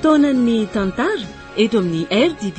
fotoanan'ny tantara eto amin'ny RDB.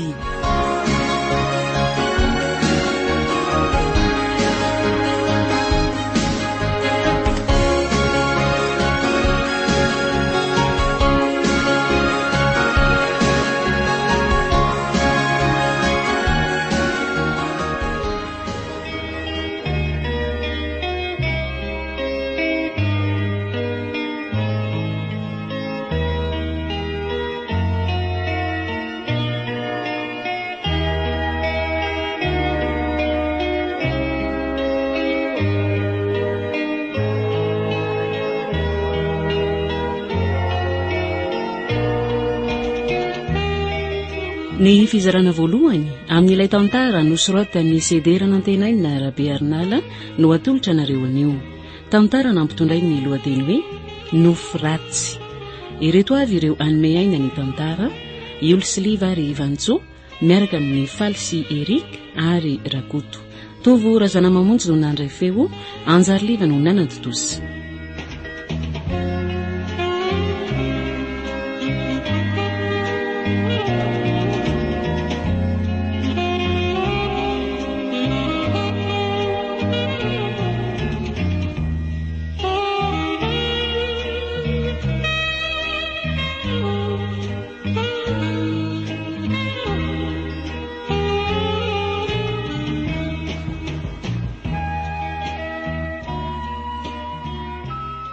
Ny fizarana voalohany amin'ilay tantara nosoratan'ny sederana antenaina Rabe Arnala no atolotra nareo anio. Tantara nampitondray ny lohateny hoe Nofo ratsy. Ireto avy ireo anome aina ny tantara: Iolsiliva ary Ivantsô miaraka amin'ny Falsy Erik ary Rakoto. Tovo Razana Mamonjy no nandray feo, Anjariliva no nanadotosy.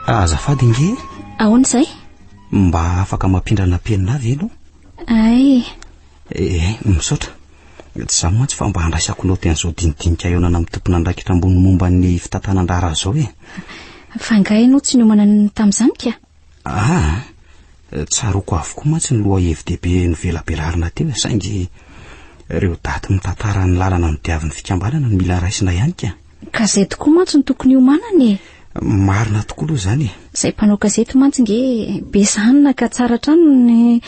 Azafady nge? Ahoana izay? Mba afaka mampindrana penina avy eno? Ay. Misaotra. Tsy zaho mantsy fa mba handraisako noty an'izao dinidinika eo nana mitompona andraikitra ambony momba ny fitantanandrara zao e. Fangay ianao tsy niomana tamin'izany ka? Tsaroko avokoa mantsy ny loha FDB novelabelarina teo, saingy ireo daty mitantara ny lalana ny diavin'ny fikambanana no mila raisina ihany ka. Gazety koa mantsy no tokony hiomanana e. Marina tokoa aloha izany e. Izay mpanao gazety mantsy nge besanina ka tsara trano ny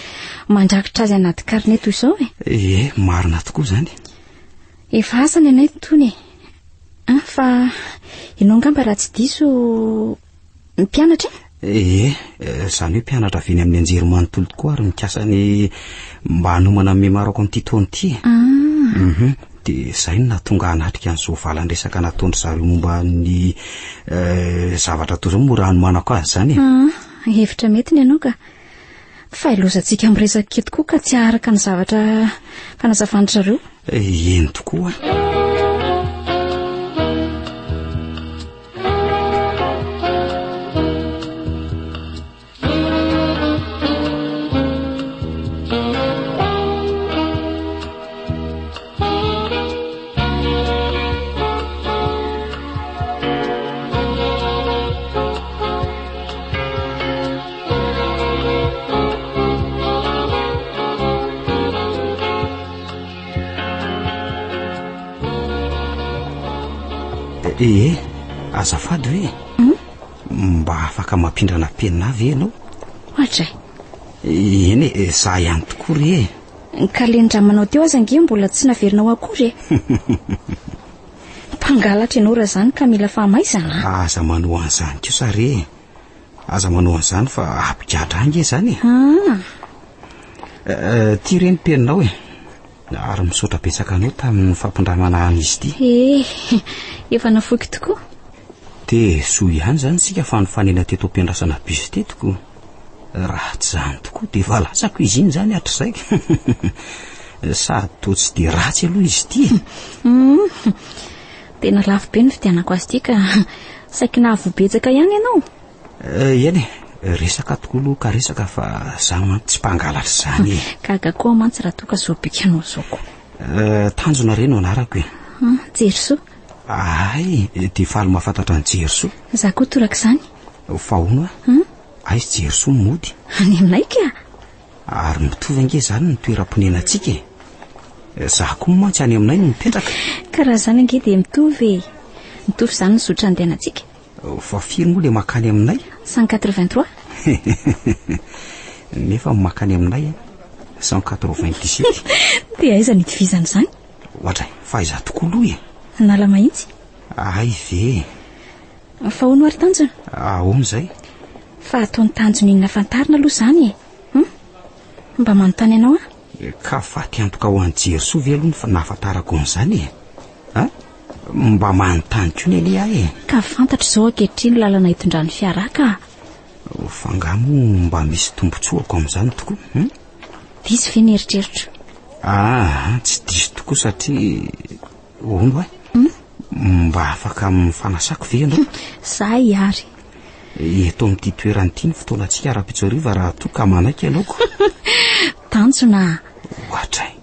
mandrakitra azy anaty karneto izao e. Marina tokoa izany. Efa asany anay tony e. Fa ianao ngamba raha tsy diso mpianatra e? Izany hoe mpianatra avy eny amin'ny anjery manontolo tokoa ary mikasany mba hanomana memarako amin'ity taona ity. Dia izay no nahatonga hanatrika an'izao valan-dresaka nataony zareo momba ny zavatra toy izao mora hanomanako azy izany e. Hevitra mety ny ianao ka fa ilozantsika miresaka keto koa ka tsy aharaka ny zavatra fanazavana zareo. Eny tokoa. Azafady hoe mba afaka mampindrana penina avy ianao? Ohatra eny e, za ihany tokoa re. Ka lendramanao teo aza nge mbola tsy naverinao akory e. Mpangalatra ianao raha izany ka mila fahamaizana. Aza manao an'izany kosa re. Aza manao an'izany fa ampigatra ange izany e. Ty reny peninao e. Ary misaotra betsaka anao tamin'ny fampindramana an'izy ity. Efa nafoky tokoa. Dia soa ihany izany sika fa nifanena teto am-piandrasana bus tetoko. Raha tsy izany tokoa dia efa lasako izy iny izany hatr'izay. Sady toa tsy dia ratsy aloha izy ity. Tena lafo be ny fidianako azy ity ka saika nahavobetsaka ihany ianao. Eny e, resaka tokoa aloha ka resaka fa za mantsy tsy mpangalatra izany e. Gaga koa mantsy raha toa ka zao bikanao zao koa. Tanjona reno anarako e. Jerysoa. Dia faly mahafantatra ny Jerysoa. Za koa toraka izany. Fa hono aizy Jerysoa mody. Any aminay ka? Ary mitovy ange izany ny toeram-ponenantsika e. Za koa mantsy any aminay no mipetraka. Karaha izany ange dia mitovy e. Mitovy izany ny zotra andehanantsika. Fa firy moa le makany aminay? 183. Nefa makany aminay 197. Dia aiza ny itovizana izany? Ohatra fa aiza tokoa aloha e. Nala mahitsy. Ve. Fa hono ary tanjona? Ahoana izay? Fa ataony tanjona inona fantarina aloha izany e. mba manontany ianao ka faty antoka ho any Jerosoa ve aloha ny nahafantarako an'izany mba manontany koa ny anie ahy ka fantatra izao ankehitriny lalana hitondrany fiara ka fangamo mba misy tombontsoako amin'izany tokoa diso ve ny eritreritro tsy diso tokoa satria ono mba afaka mifanasako ve ianao za ihary eto amin'ity toerany ity ny fotoanantsika ara-pitsoriva raha toa ka manaiky ianaoko tanjona ohatray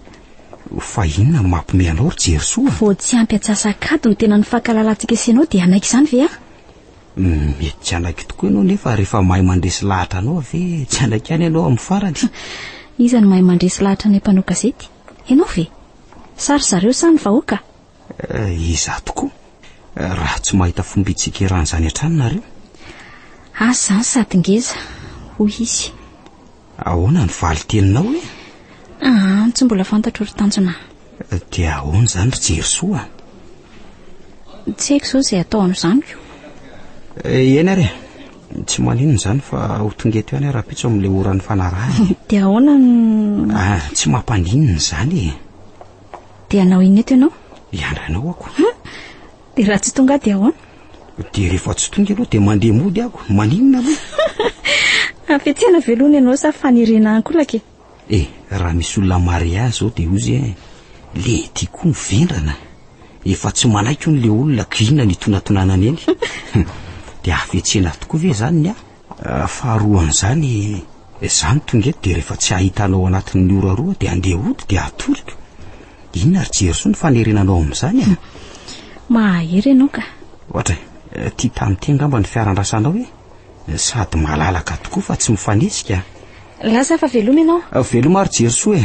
fa inona mampime anao ry Jerosoa vao tsy ampy atsasakady no tena ny fankalalantsika sy ianao dia anaiky izany ve mety tsy anaiky tokoa ianao nefa rehefa mahay mandresy lahatra anao ve tsy anaiky any ianao amin'ny farany iza ny mahay mandresy lahatra ny mpanao gazety ianao ve sary zareo sa ny vahoaka iza tokoa raha tsy mahita fomba itsikerahan'izany hatrany nareo asa zany sady ngeza hoy izy ahoana ny valy teninao tsy mbola fantatro ry tanjona dia ahoana izany ry Jerosoa tsy haiko izao izay atao amin'izany eny ary tsy maninona izany fa ho tonga eto ihany ara-pitso amin'ilay oran'ny fanarahany dia ahoana tsy mampaninona izany dia anao iny eto ianao iandrainao ako dia raha tsy tonga dia ahoana dia rehefa tsy tonga aloha dia mandeha mody ako maninona aloha afetsena velona ianao sa fanirena ankolaka raha misy olona mariazy zao dia ozy le tiako mivendrana efa tsy manaiky n'le olona kina ny tonatonanany eny dia afetsena tokoa ve zany ny faharoan'izany zany tonga eto dia rehefa tsy ahitanao anatin'ny oraroa dia andeha ody dia atorika inona ry Jerosoa ny fanerenanao amin'izany mahery ianao ka ohatray tia tamity angamba ny fiarandrasanao sady malalaka tokoa fa tsy mifanesika lasa fa veloma ianao veloma ry Jerosoa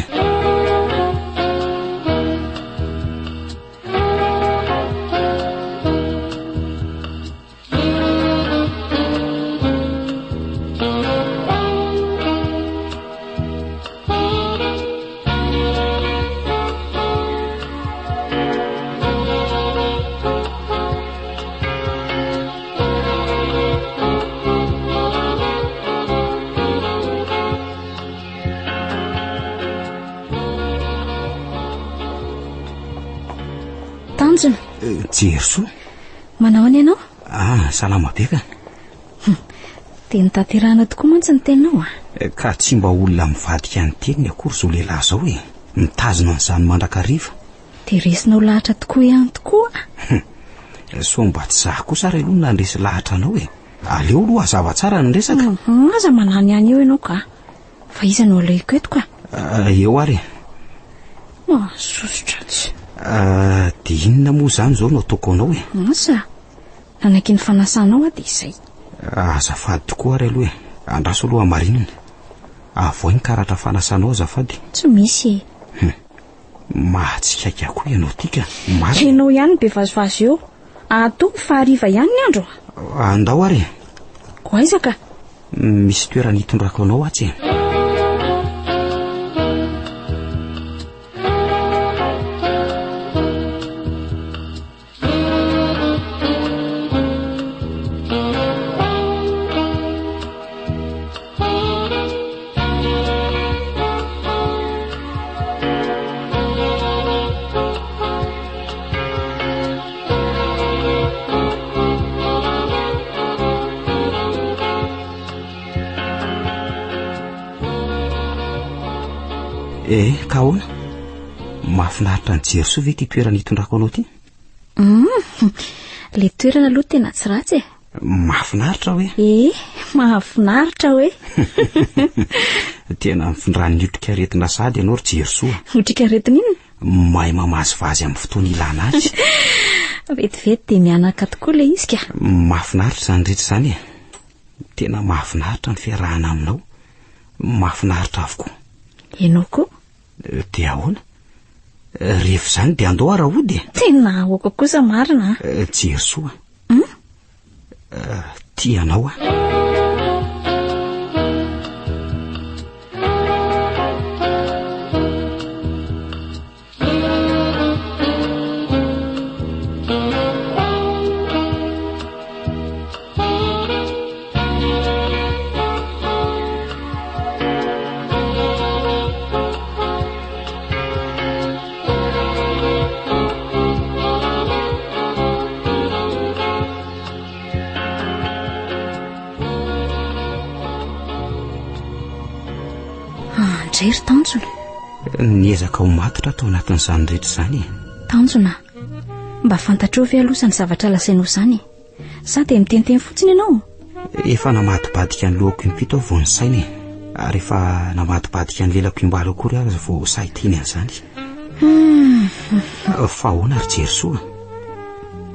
Jerosoa manao any ianao salama be ka dia nitaterahana tokoa mantsy ny teninao ka tsy mba olona mivadika ny teniny akory zao lehilahy zao mitazona an'izany mandrakariva dia resinao lahatra tokoa ihany tokoa so mba tsy zah koa sara aloha nandresy lahatra anao aleo aloha hazava tsara ny resaka aza manany ihany eo ianao ka fa iza no alaiko eto ka eo ary sosotra tsy dia inona moa izany zao no ataoko anao asa nanaiky ny fanasanao dia izay azafady tokoa ary aloha andraso aloha marinina avoa ny karatra fanasanao azafady tsy misy mahatsikaiky akoa ianao tika ianao ihany be vazovazo eo ato fahariva ihany ny andro andao ary ko aizaka misy toerana hitondrako anao atsy ka ahoana mahafinaritra ny Jerosoa ve ty toerana hitondrako anao ty le toerana aloha tena tsy ratsy mahafinaritra hoe mahafinaritra hoe tena mifindran'ny otrikaretina sady ianao ry Jerosoa otrikaretina inona mahay mamazivazy amin'ny fotoana ilana azy vetivety dia mianaka tokoa le izy ka mahafinaritra izany rehetra izany tena mahafinaritra ny fiarahana aminao mahafinaritra avokoa ianao koa dia ahoana rehefa izany dia andao ara ody tena aoka kosa marina Jerosoa tianao Jery Tanjona. Niezaka ho matotra tao anatin'izany rehetra izany. Tanjona, mba fantatrao ve aloha ny zavatra lasainao izany? Sa dia miteniteny fotsiny ianao? Efa namadibadika ny lohako impito aho vao ny sainy, ary efa namadibadika ny lelako imbalo akory aho vao sahitiny an'izany. Fa ahoana ry Jery soa?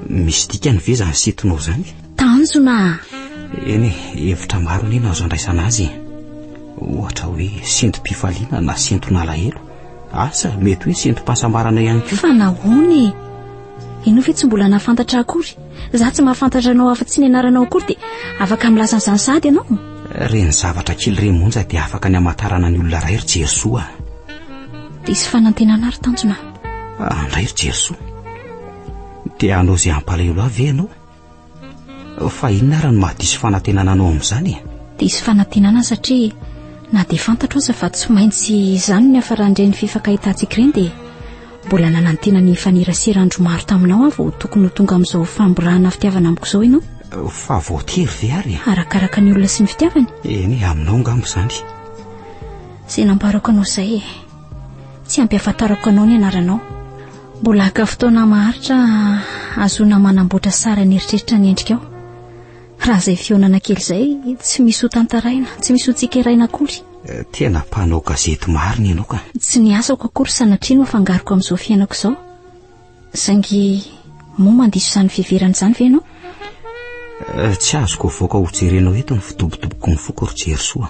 Misy dikany ve izany sitonao izany? Tanjona! Eny, hevitra maro aniana azo andraisana azy. Ohatra hoe sentom-pifaliana na senton'alahelo, asa mety hoe sentom-pahasambarana ihany koa. Fa nahoana? Ianao ve tsy mbola nahafantatra akory? Za tsy mahafantatra anao afa-tsy ny anaranao akory dia afaka milaza an'izany sady ianao? Reny zavatra kely reny monja dia afaka ny hamantarana ny olona ray ry Jery soa. Dia isy fanantenana ry Tanjona? Andray ry Jery soa, dia anao izay ampalahelo avy ve ianao? Fa inona ary no mahadiso fanantenana anao amin'izany? Dia isy fanantenana satria na dia fantatro aza fa tsy maintsy izany ny hafarandreny fifankahitatsika ireny dia mbola nanantena ny fanirasirandro maro taminao aho vao tokony ho tonga amin'izao famborahana fitiavana amiko izao ianao. Fa voatery ve ary? Arakaraka ny olona sy ny fitiavany. Eny, aminao ngambo izany. Izay namparako anao izay, tsy ampiafantarako anao ny anaranao. Mbola haka fotoana maharitra azona manamboatra sara ny eritreritra ny endrikao. Raha izay fionana kely izay tsy misy ho tantaraina, tsy misy ho tsikeraina akory. Tena mpanao gazety marina ianao ka. Tsy ny asako akory sanatriano afangaroko amin'izao fiainako izao. Saingy moa mandiso izany fiheverana izany ve ianao? Tsy azoko voaka ho jerenao eto ny fidobodoboko ny foko ry Jery soa,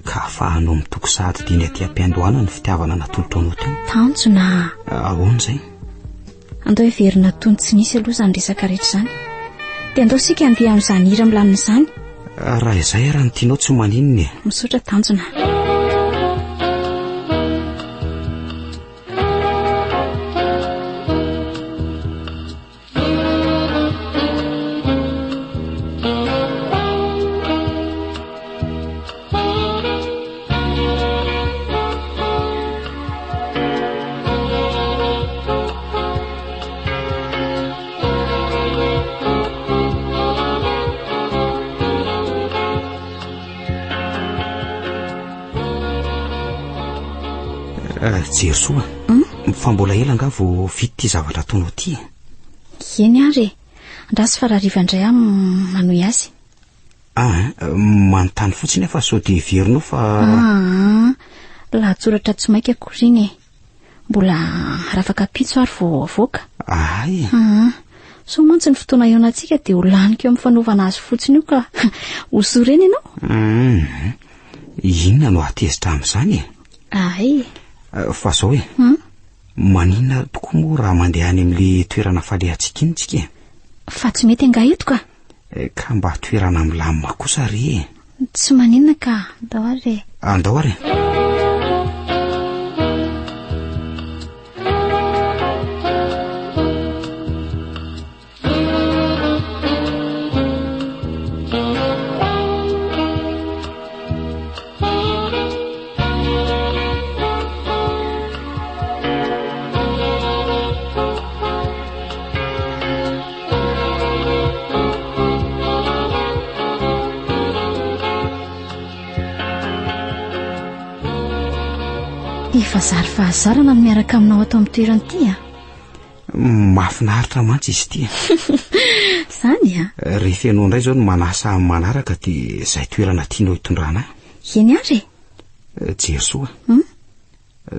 ka afahanao mitoko sahady diny aty am-piandohana ny fitiavana natolotra anao teo. Tanjona! Ahoana izay? Andao heverina tony tsy nisy aloha izany resaka rehetra izany. Dia andao sika andeha amin'izany hira milamina izany. Raha izay raha ny tianao tsy maninona. Misaotra Tanjona. Jery soa, fa mbola ela nga vao vita ty zavatra ataonao ty? Eny ary, andrasy fa raha rivandray manohy azy. Manontany fotsiny fa sao dia heverinao fa... Lahatsoratra tsy maika akory iny. Mbola rafaka pitso ary vao avoaka. Ay. So mantsy ny fotoana ionantsika dia ho laniko eo amin'ny fanaovana azy fotsiny io ka hoso reny ianao? Inona no atezitra amin'izany? Ay. Fa sao hoe, maninona tokoa moa raha mandeha any amin'ilay toerana falehantsika iny tsika? Fa tsy mety anga eto ka? Ka mba toerana milamina kosa re. Tsy maninona ka, andao ary. Andao ary. Efa zary fahazarana no miaraka aminao ato amin'ny toerana ity a. Mahafinaritra mantsy izy ity. Izany a? Rehefa ianao indray izao no manasa amin'ny manaraka dia izay toerana tianao hitondrana. Eny ary? Jery soa.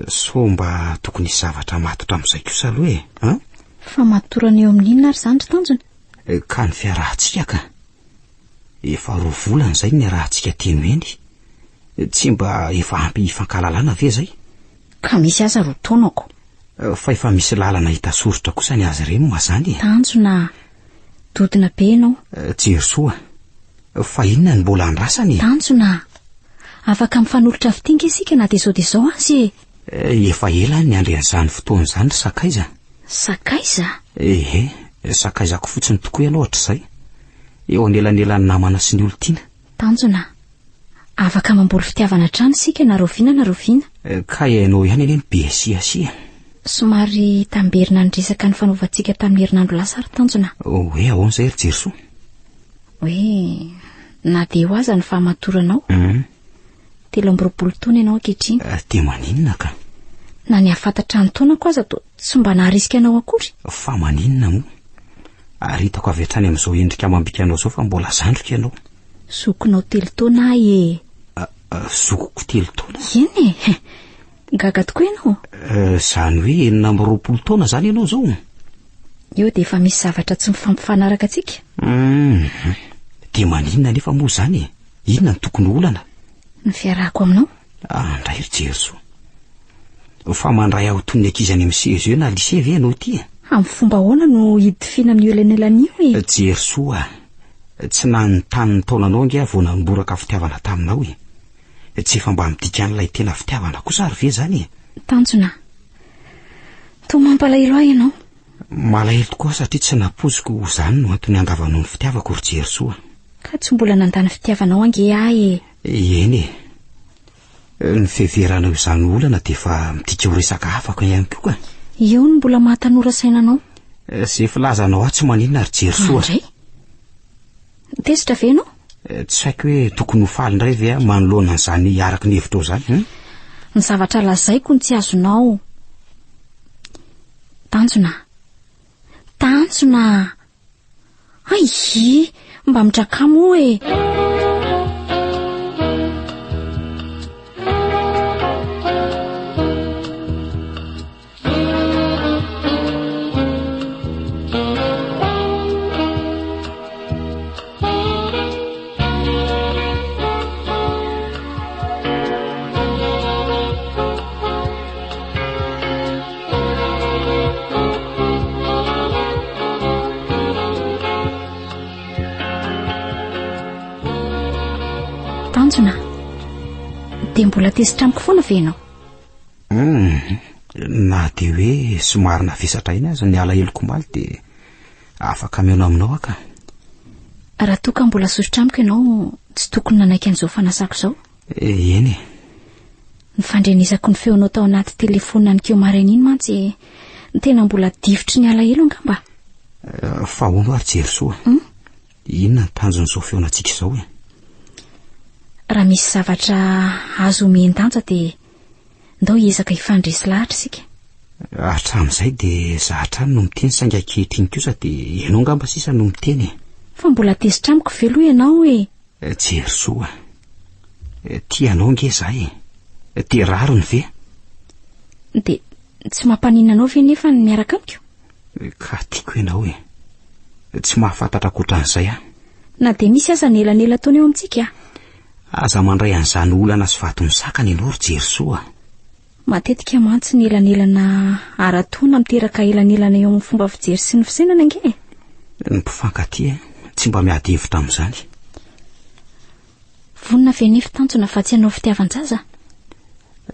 So mba tokony zavatra matotra amin'izay kosa aloha e. Fa matorana eo amin'inona ary izany ry Tanjona? Ka ny fiarahantsika ka. Efa 2 volana izay ny arahantsika teno eny. Tsy mba efa ampy hifankahalalana ve izay? Ka misy aza 2 taonako. Fa efa misy lalana hita soritra kosa ny azy ireny mazany. Tanjona, dodina be ianao. Jery soa, fa inona ny mbola andrasany? Tanjona, afaka mifanolotra fitinga isika na dia izao azy. Efa ela ny andrean'izany fotoana izany ry sakaiza. Sakaiza? Ehe, sakaizako fotsiny tokoa ianao ohatr'izay. Eo anelanelany namana sy ny olontiana. Tanjona, afaka mamboly fitiavana trano sika na roviana. Ka ianao ihany eny be siasia. Somary tamberina ny resaka ny fanaovantsika tamin'ny herinandro lasa ry Tanjona. Hoe ahoana izay ry Jery soa? Hoe na dia ho aza ny fahamatoranao 3 taona ianao ankehitriny. Dia maninona ka? Na ny hafantatra ny taona koa aza tsy mba naharisika anao akory. Fa maninona moa? Ary hitako avy hatrany amin'izao endrika mambika anao zao fa mbola zandrika ianao. Zokonao 3 taona ahy Zokoko 3 taona? Eny e, gaga tokoa ianao. Zany hoe 4 taona zany ianao zao. Eo dia efa misy zavatra tsy mifampifanaraka antsika. Dia maninona nefa moa zany e? Inona ny tokony olana? Ny fiarahako aminao. Andray ry Jerysoa. Fa mandray aho toy ny ankizy any amin'ny CEG na lycée ve ianao ty? Amin'ny fomba ahoana no hidifina amin'ny elanelan'io e? Jerysoa, tsy nanontany ny taonanao ange vao nanomboraka fitiavana taminao e. Tsy efa mba midika an'ilay tena fitiavana kosa ary ve zany e? Tanjona, toa mampalahelo ahy ianao. Malahelo tokoa satria tsy napoziko zany no antony andavanao ny fitiavako ry Jerysoa. Ka tsy mbola nandany fitiavanao ange ahy e? Eny e. Ny fiheveranao izany olana dia efa midika ho resaka afaka ihany koa. Eo no mbola mahatanora sainanao. Izay filazanao aho tsy maninona ry Jerysoa. Andray, tezitra ve ianao? Tsy haiko hoe tokony ho faly indray ve manoloana an'izany araky ny hevitra ao zany. Ny zavatra lazaiko ny tsy azonao. Tanjona, Tanjona, ai, mba midrakamo e. Tanjona, dia mbola tezitra amiko foana ve ianao? Na dia hoe somary navesatra iny aza ny alaheloko maly dia afaka miaona aminao aka. Raha toa ka mbola sosotra amiko ianao, tsy tokony nanaiky an'izao fanasako izao. Eny e. Ny fandrenisako ny feonao tao anaty telefonina ny keo maraina iny mantsy tena mbola divitry ny alahelo angamba. Fa hono ary Jerysoa. Inona ny tanjon'izao feonantsika izao e? Raha misy zavatra azo omendanja dia ndao hiezaka hifandresy lahatra isika. Hatramin'izay dia zahatrany no miteny sainga ankehitriny kosa dia ianao ngamba sisa no miteny. Fa mbola tezitra amiko ve aloha ianao e? Jerysoa, tianao nge izahay e? Dia rariny ve? Dia tsy mampaninana anao ve nefa ny miaraka amiko? Ka tiako ianao e. Tsy mahafantatra koatran'izay aho. Na dia misy aza ny elanela taona eo amintsika. Aza mandray an'izany olana sy vato misakana ianao ry Jerysoa. Matetika mantsy ny elanelana ara-tona miteraka elanelana eo amin'ny fomba fijery sy ny fisainana ange. Ny mpifankatia tsy mba miady hevitra amin'izany. Vonina ve nefa Tanjona fa tsy hanao fitiavan-jaza?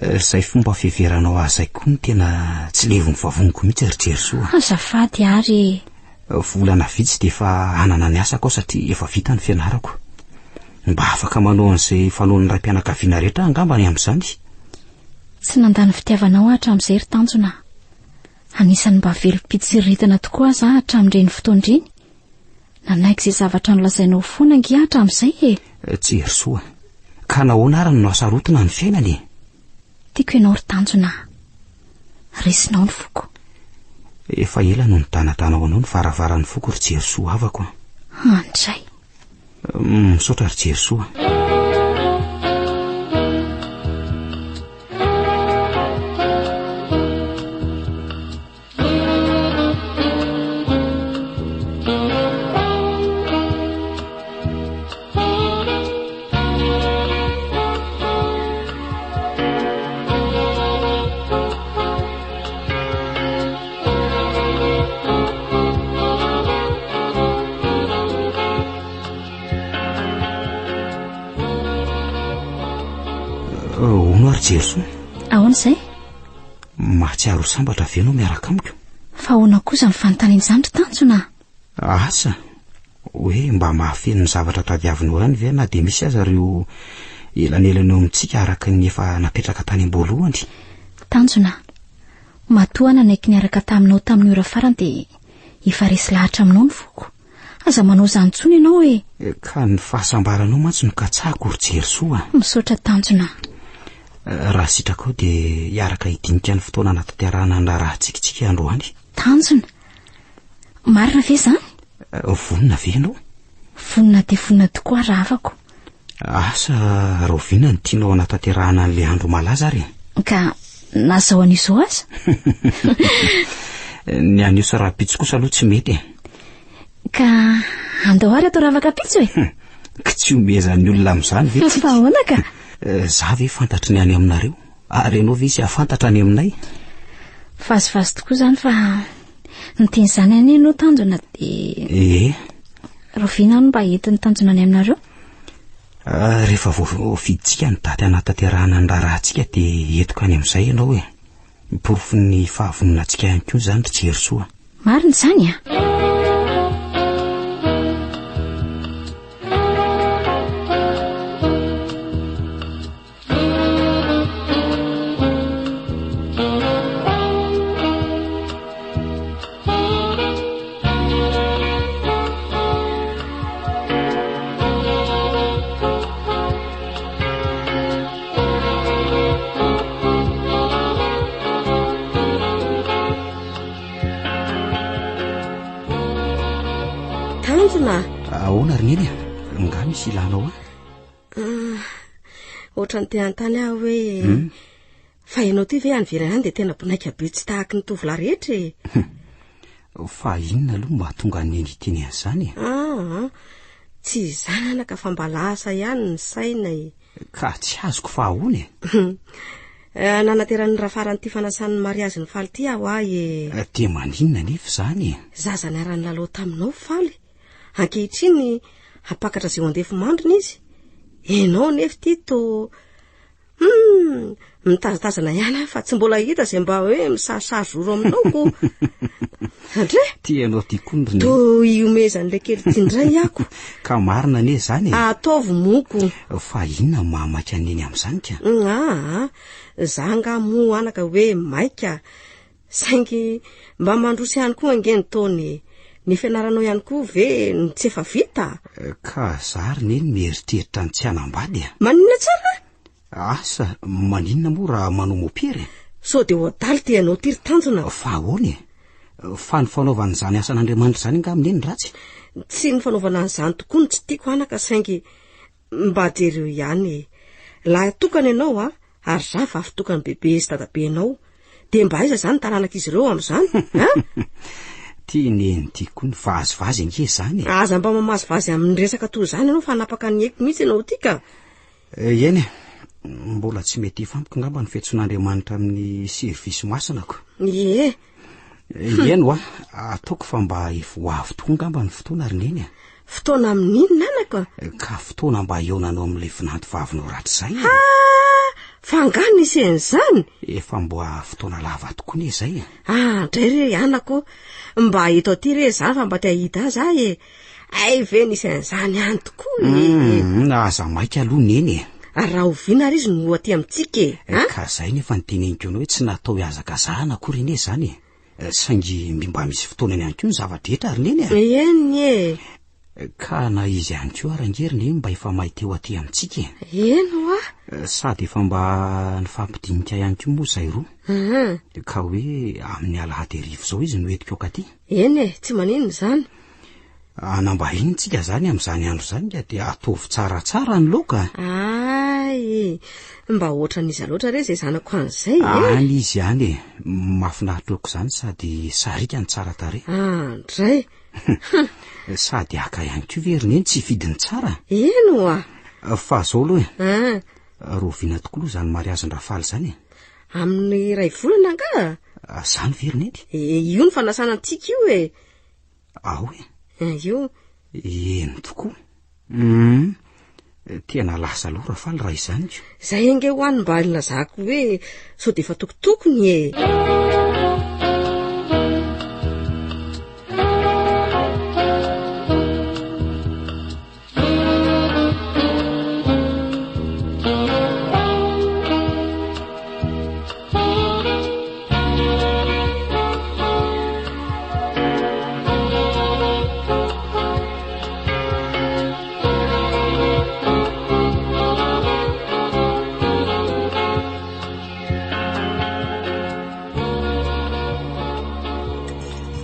Izay fomba fiheveranao azay koa ny tena tsy levon'ny vavoniko mihitsy ry Jerysoa. Azafady ary. Volana vitsy dia efa hanana ny asako satria efa vita ny fianarako. Mba afaka manao an'izay fanaon'ny ray mpianakaviana rehetra angamba ny amin'izany. Tsy nandany fitiavanao hatramin'izay ry Tanjona. Anisany mba velom-pitsiritana tokoa aza hatramin'ireny fotoandreny. Nanaiky izay zavatra nolazainao foana ange hatramin'izay e. Jerysoa, ka nahoana ary no asarotona ny fiainany? Tiako ianao ry Tanjona. Resinao ny foko. Efa ela no nitanatanao anao ny varavaran'ny foko ry Jerysoa avako. Andray. Misaotra ry Jerysoa. Hono ary Jerysoa. Ahoana izay? Mahatsiaro sambatra ve no miaraka amiko? Fa ahoana kosa ny fanontaniana izany ry Tanjona? Asa, hoe mba mahafeno ny zavatra tadiavinao ihany ve na dia misy aza ireo elanelanao amintsika araka ny efa napetraka tany am-boalohany? Tanjona, matoa nanaiky niaraka taminao tamin'ny ora farany dia efa resy lahatra aminao ny foko. Aza manao izany intsony ianao e. Ka ny fahasambaranao mantsy no katsahako ry Jerysoa. Misaotra Tanjona. raha sitraka ao dia hiaraka hidinika ny fotoana anatanterahana ny raha-tsikitsika androany. Tanjona marina ve zany? Vonina ve ianao? Vonina dia vonina tokoa raha afako. Asa Rovina ny tianao anatanterahana n'ilay andro malaza ary? Ka nazao an'izao aza? Ny an'io raha-pitso kosa aloha tsy mety. Ka andao ary atao ravaka pitso e? Ka tsy omezan'ny olona amin'izany ve? Fa ahoana ka? Za ve fantatry ny any aminareo? Ary ianao ve sy afantatra any aminay? Vazivazy tokoa zany fa niteny izany any ianao Tanjona dia Rovina no mba entin'ny Tanjona any aminareo? Rehefa voafiditsika ny daty anatanterahana ny raha-rahantsika dia entiko any amin'izay ianao e. Porofo ny fahavononantsika ihany koa zany ry jery soa. Marina izany a? Ahoana ry neny nga misy ilanao ohatrany te antany aho hoe fa ianao ty ve anyverana any dia tena bonaika be tsy tahaka ny tovolahy rehetra e. Fa inona aloha mahatonga ny teny an'izany? Tsy izany anaka fa mba lasa ihany ny saina e. Ka tsy azoko fa ahoana e? Nanateran'ny rahafaran'ity fanasan'ny mariazy ny faly ty aho e. Dia maninona nefa zany? Zaza niarany lalao taminao faly. Ankehitriny hapakatra izay andefo mandrina izy. Enao nefa ty to mitazatazana ihany fa tsy mbola hita izay mba hoe misasazoro aminao ko. Andre? Tianao ty koa to iomezan'ilay kely tindray ako. Ka marina ne zany? Ataovy moko. Fa inona mamaka neny amin'izany ka? Za nga mo anaka hoe maika saingy mba mandroso ihany koa angeny taony. Ny fianaranao ihany koa ve tsy efa vita? Ka zary neny mieritreritra ny tsy hanambady. Maninona tsara? Asa maninona moa raha manao mopere? So dia hoadaly ty ianao ty ry Tanjona. Fa ahoana e? Fa ny fanaovana izany asan'Andriamanitra izany nga amin'eny ratsy? Tsy ny fanaovana an'izany tokoa no tsy tiako anaka saingy mba jereo ihany. Laha tokana ianao ary za fa avy tokany bebe sy dadabenao dia mba aiza zany taranak'izy ireo amin'izany? Tianeny ty koa ny vazivazy ange zany. Aza mba mamazivazy amin'ny resaka toy izany ianao fa napaka ny eko mihitsy ianao ty ka. Eny e, mbola tsy mety fampoka ngamba ny fiantsoan'Andriamanitra amin'ny servisy masinako. Eno ataoko fa mba hoavy tokoa ngamba ny fotoana ry neny. Fotoana amin'inona anaka? Ka fotoana mba ionanao amin'ilay finanto vavinao ratr'izay. Fa nga nisy an'izany? Efa mba fotoana lava tokoa ne zay. Ndray re anako mba eto aty re za fa mba te hahita aza e. Ay ve nisy an'izany ihany tokoa aza maika aloha neny. Raha oviana ary izy no aty amintsika ka zay nefa ny teneniko anao hoe tsy natao hiazakazahana akory ne zany saingy mba misy fotoana ihany koa ny zavadrehetra ary neny. Eny ka na izy ihany koa arangery ne mba efa mahiteo aty amintsika. Eno sady efa mba nifampidinika ihany koa moa zay roa. Ka hoe amin'ny alahady arivo zao izy no entiko aty. Eny tsy maninona zany. Anambahiny tsika zany amin'izany andro zany dia ataovy tsaratsara ny loka. Mba ohatran'izy loatra re izay zanako an'izay any izy ihany mahafinaritra loko zany sady sarika ny tsara tare. Ndray sady aka ihany koa very neny tsy vidiny tsara. Eno fa zao aloha Rovina tokoa aloha zany mariazy ny rafaly zany. Amin'ny ray volana nga? Zany very neny. Io ny fanasana antsika io e. Ao io eno tokoa. Tena lasa aloha rafaly raha izany. Zay ange ho any mba lazako hoe sao dia efa tokotokony e.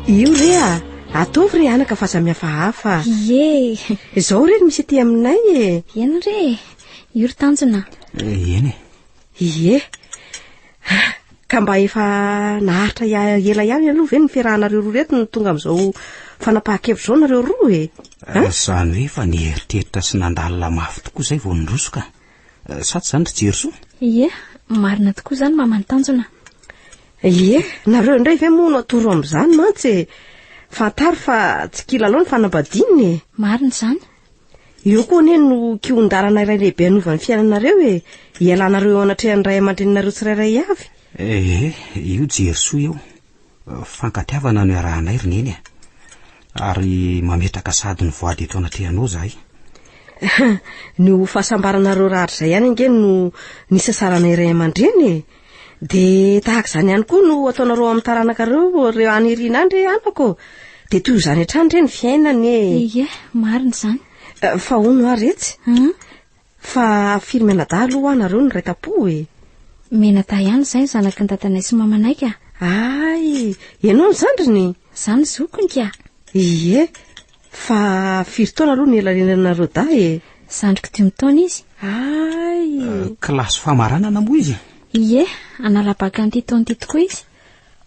io re a ataovy re anaka fahasamihafahafa ie izao reny misy aty aminay e eny re io ry tanjona eny ie ka mba efa naharitra ela ihany aloha ve ny fiarahanareo roa reto no tonga amin'izao fanapaha-kevitra zao nareo roa e zany hoe fa nieritreritra sy nandalina mafy tokoa izay vao nirosika sa tsy zany ry jerysoa ie marina tokoa izany mamany tanjona ie nareo indray ve moa no atoro amin'izany mantsy e fantary fa tsy kila aloha ny fanambadininy e marina izany io koa ne no kion-darana iray lehibe anovany fiainanareo e ialanareo eo anatrehan'ny ray aman-dreninareo tsirairay avy io jerysoa eo fankatiavana no iarahanay ry neny ary mametraka sady ny voady eto anatrehanao zahay no fahasambaranareo rahatra izay ihany ange no nisasarana iray aman-dreny de tahaka izany ihany koa no ataonareo amin'ny taranakareo reo anirina andre anako de toy izany hatrany re ny fiainany ie marina izany fa ono ary retsy fa firy menada aloha anareo ny raitapo e menada ihany izay ny zanaky ny tatanay sy mamanay ka ay ianao ny zandriny izany zokony ka ie fa firy taona aloha ny elalenanareo da e zandriko 5 taona izy ay kilasy famaranana moa izy ie analabaka an'ity taona ity tokoa izy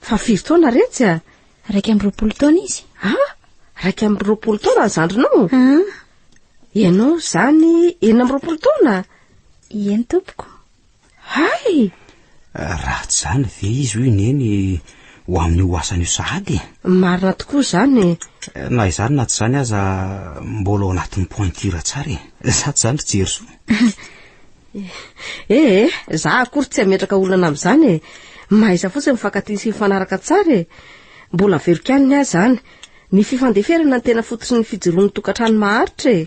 fa firy taona retsy a 20 taona izy 20 taona ny zandrinao ianao zany 20 taona ieny tompoko hay raha tsy zany ve izy hoy neny ho amin'io asany io sahady marina tokoa izany na izany na tsy zany aza mbola ao anatin'ny pointure tsara sa tsy zany ry jerysoa za akory tsy ametraka olana amin'izany e mahaiza fotsiny mifankaty sy mifanaraka tsara e mbola verokaniny azy zany ny fifandeferana ny tena fototsy ny fijoroan'ny tokantrano maharitra e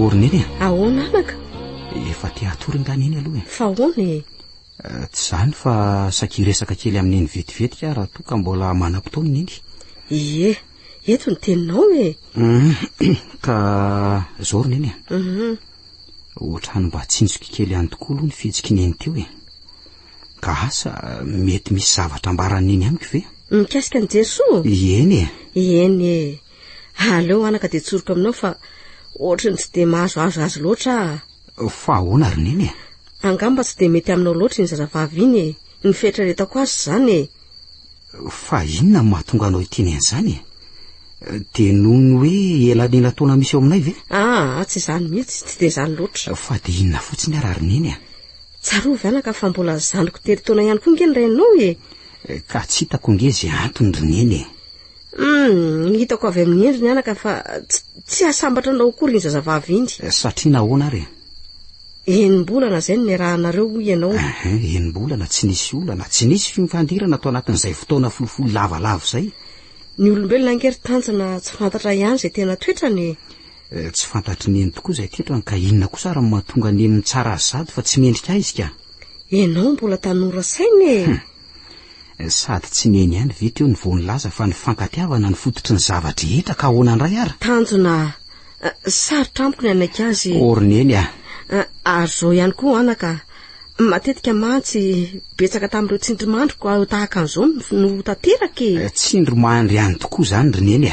orneny ahoana anaka efa ty atory ngany iny aloha fa ahoany tsy zany fa sakiresaka kely amin'iny vetivetika raha toa ka mbola manam-potoana iny ie eto ny teninao e ka zao roneny ohatrany mba tsinjoky kely any tokoa aloha ny fijiky neny teo e ka asa mety misy zavatra ambaran'iny amiko ve mikasika ny jerysoa eny e aleo anaka de tsoroka aminao fa ohatra ny tsy de mahazoazo azy loatra fa ahoana roneny angamba tsy de mety aminao loatra ny zazavavy iny e ny fietraretako azy zany e fa inona ny mahatonga anao iteny an'izany de noho ny hoe elanela taona misy eo aminay ve tsy zany mihitsy tsy de zany loatra fa de inona fotsiny ara roneny tsarovy anaka fa mbola zandriko tery taona ihany koa nge ny rainao e ka tsy hitako nge zay antony roneny hitako avy amin'ny endriny anaka fa tsy asambatra anao akory ny zazavavy iny satria nahoana ary enimbolana zay ny rahanareo hoy ianao enimbolana tsy nisy olana tsy nisy fifandirana atao anatin'izay fotoana folofolo lavalavo zay ny olombelona angery tanjana tsy fantatra ihany zay tena toetrany tsy fantatry neny tokoa zay tetrany ka inona kosa raha mahatonga neniny tsara azy sady fa tsy mendrika izy ka ianao mbola tanora sainy sady tsy neny ihany ve teo ny voanilaza fa ny fankatiavana ny fototry ny zavatra etra ka ahoana ndray ara tanjona sarotra amiko ny anaiky azy orineny ary zao ihany koa anaka matetika mantsy betsaka tamin'ireo tsindrimandriko tahaka an'izao no tanteraka tsindrimandry ihany tokoa zany roneny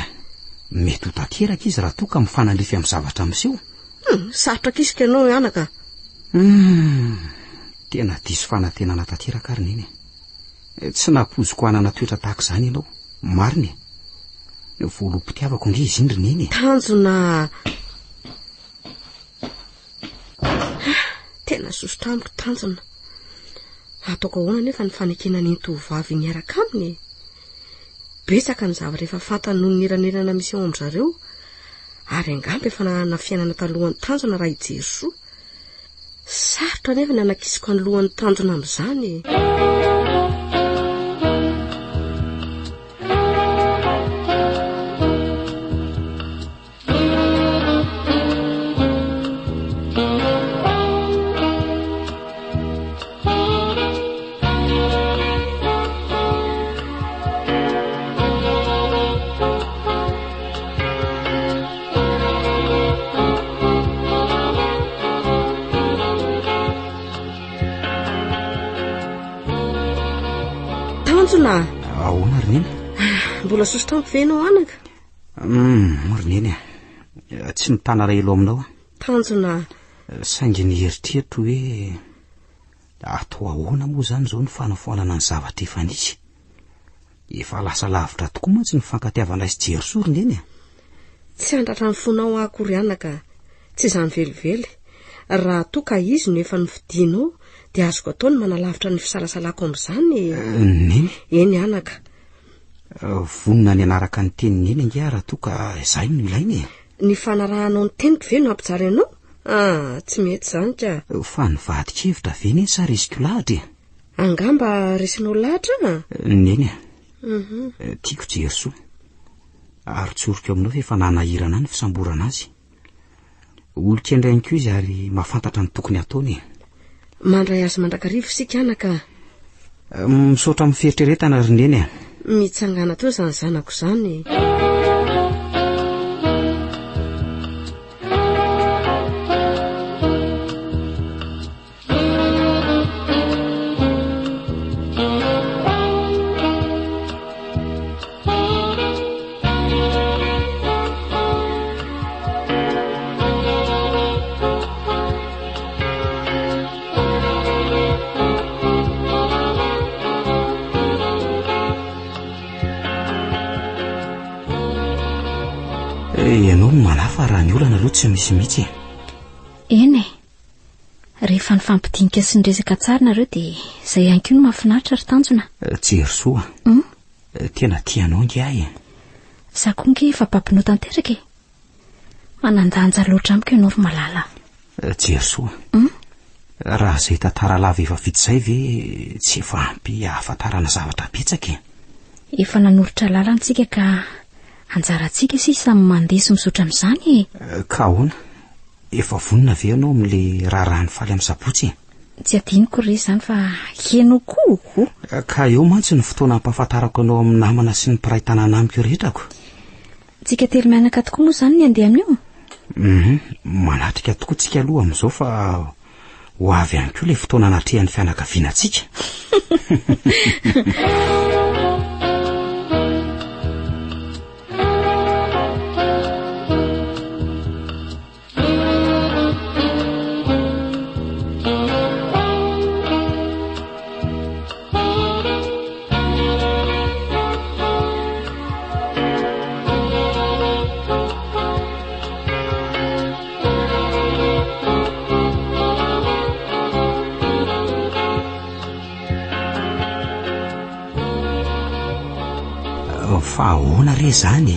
mety ho tanteraka izy raha toa ka mifanandrify amin'ny zavatra miseho sarotra kisika ianao anaka tena diso fanantenana tanteraka ary neny tsy napoziko anana toetra tahaka izany ianao mariny voalom-pitiavako nge izy iny roneny tanjona tena sosotra amiko tanjona ataoko ahoana nefa ny fanekena ny tovavy niaraka aminy betsaka ny zavatra efa fantany noho ny iranerana misy eo amin'zareo ary angamba efa nanana fiainana talohan'ny tanjona raha ijery soa sarotra nefa ny anakisiko any lohan'ny tanjona amin'izany tanjona. ahoana roneny? Mbola sosotrano venao anaka? Roneny tsy mitana ra elo aminao a. Tanjona. Saingy ny heritreritro hoe atao ahoana moa zany zao ny fanafoanana ny zavatra efa nisy. Efa lasa lavitra tokoa mantsy ny fankatiavana sy jerysoa roneny. Tsy andratra ny fonao akory anaka, tsy izany velively. Raha toa ka izy no efa novidianao dia azoko atao ny manalavitra ny fisalasalako amin'izany. Neny? Eny anaka. Vonona ny anaraka ny tenin'eny ange raha toa ka izay no ilainy. Ny fanarahanao ny teniko ve no ampijara ianao? Tsy mety zany ka. Fa nivadikevitra ve neny sa risiko lahatra? Angamba resinao lahatra? Neny tiako jerysoa. Ary tsoriko aminao fa efa nanahirana ny fisamborana azy. Olon-kendrainy koa izy ary mahafantatra ny tokony ataony. Mandray azy mandrakarivo sika anaka. Misaotra amin'ny fieritreretana roneny. Mitsangana teo zany zanako zany. Ianao no manafa raha ny olana aloha tsy misy mihitsy. Eny rehefa ny fampidinika sy ny resaka tsara nareo dia izay ihany koa no mahafinaritra ry tanjona. Jerysoa. Tena tianao nge ahy. Za koa nge efa papinao tanteraka. Manandanja loatra amiko ianao ry malala. Jerysoa. Raha izay tantara lava efa vita izay ve tsy efa ampy ahafantarana zavatra betsaka? Efa nanoritra lalantsika ka anjarantsika sisa mandeha sy misaotra amin'izany. Ka ahoana? Efa vonona ve ianao amin'le raharahany faly amin'ny sabotsy? Tsy adiniko ry izany fa henao koa. Ka eo mantsy ny fotoana hampahafantarako anao amin'ny namana sy ny mpiray tanàna amiko rehetrako. Tsika telo mianaka tokoa moa izany ny andeha amin'io? Manatrika tokoa tsika aloha amin'izao fa ho avy ihany koa ilay fotoana anatrehan'ny fianakavianantsika. Fa ahoana re zany?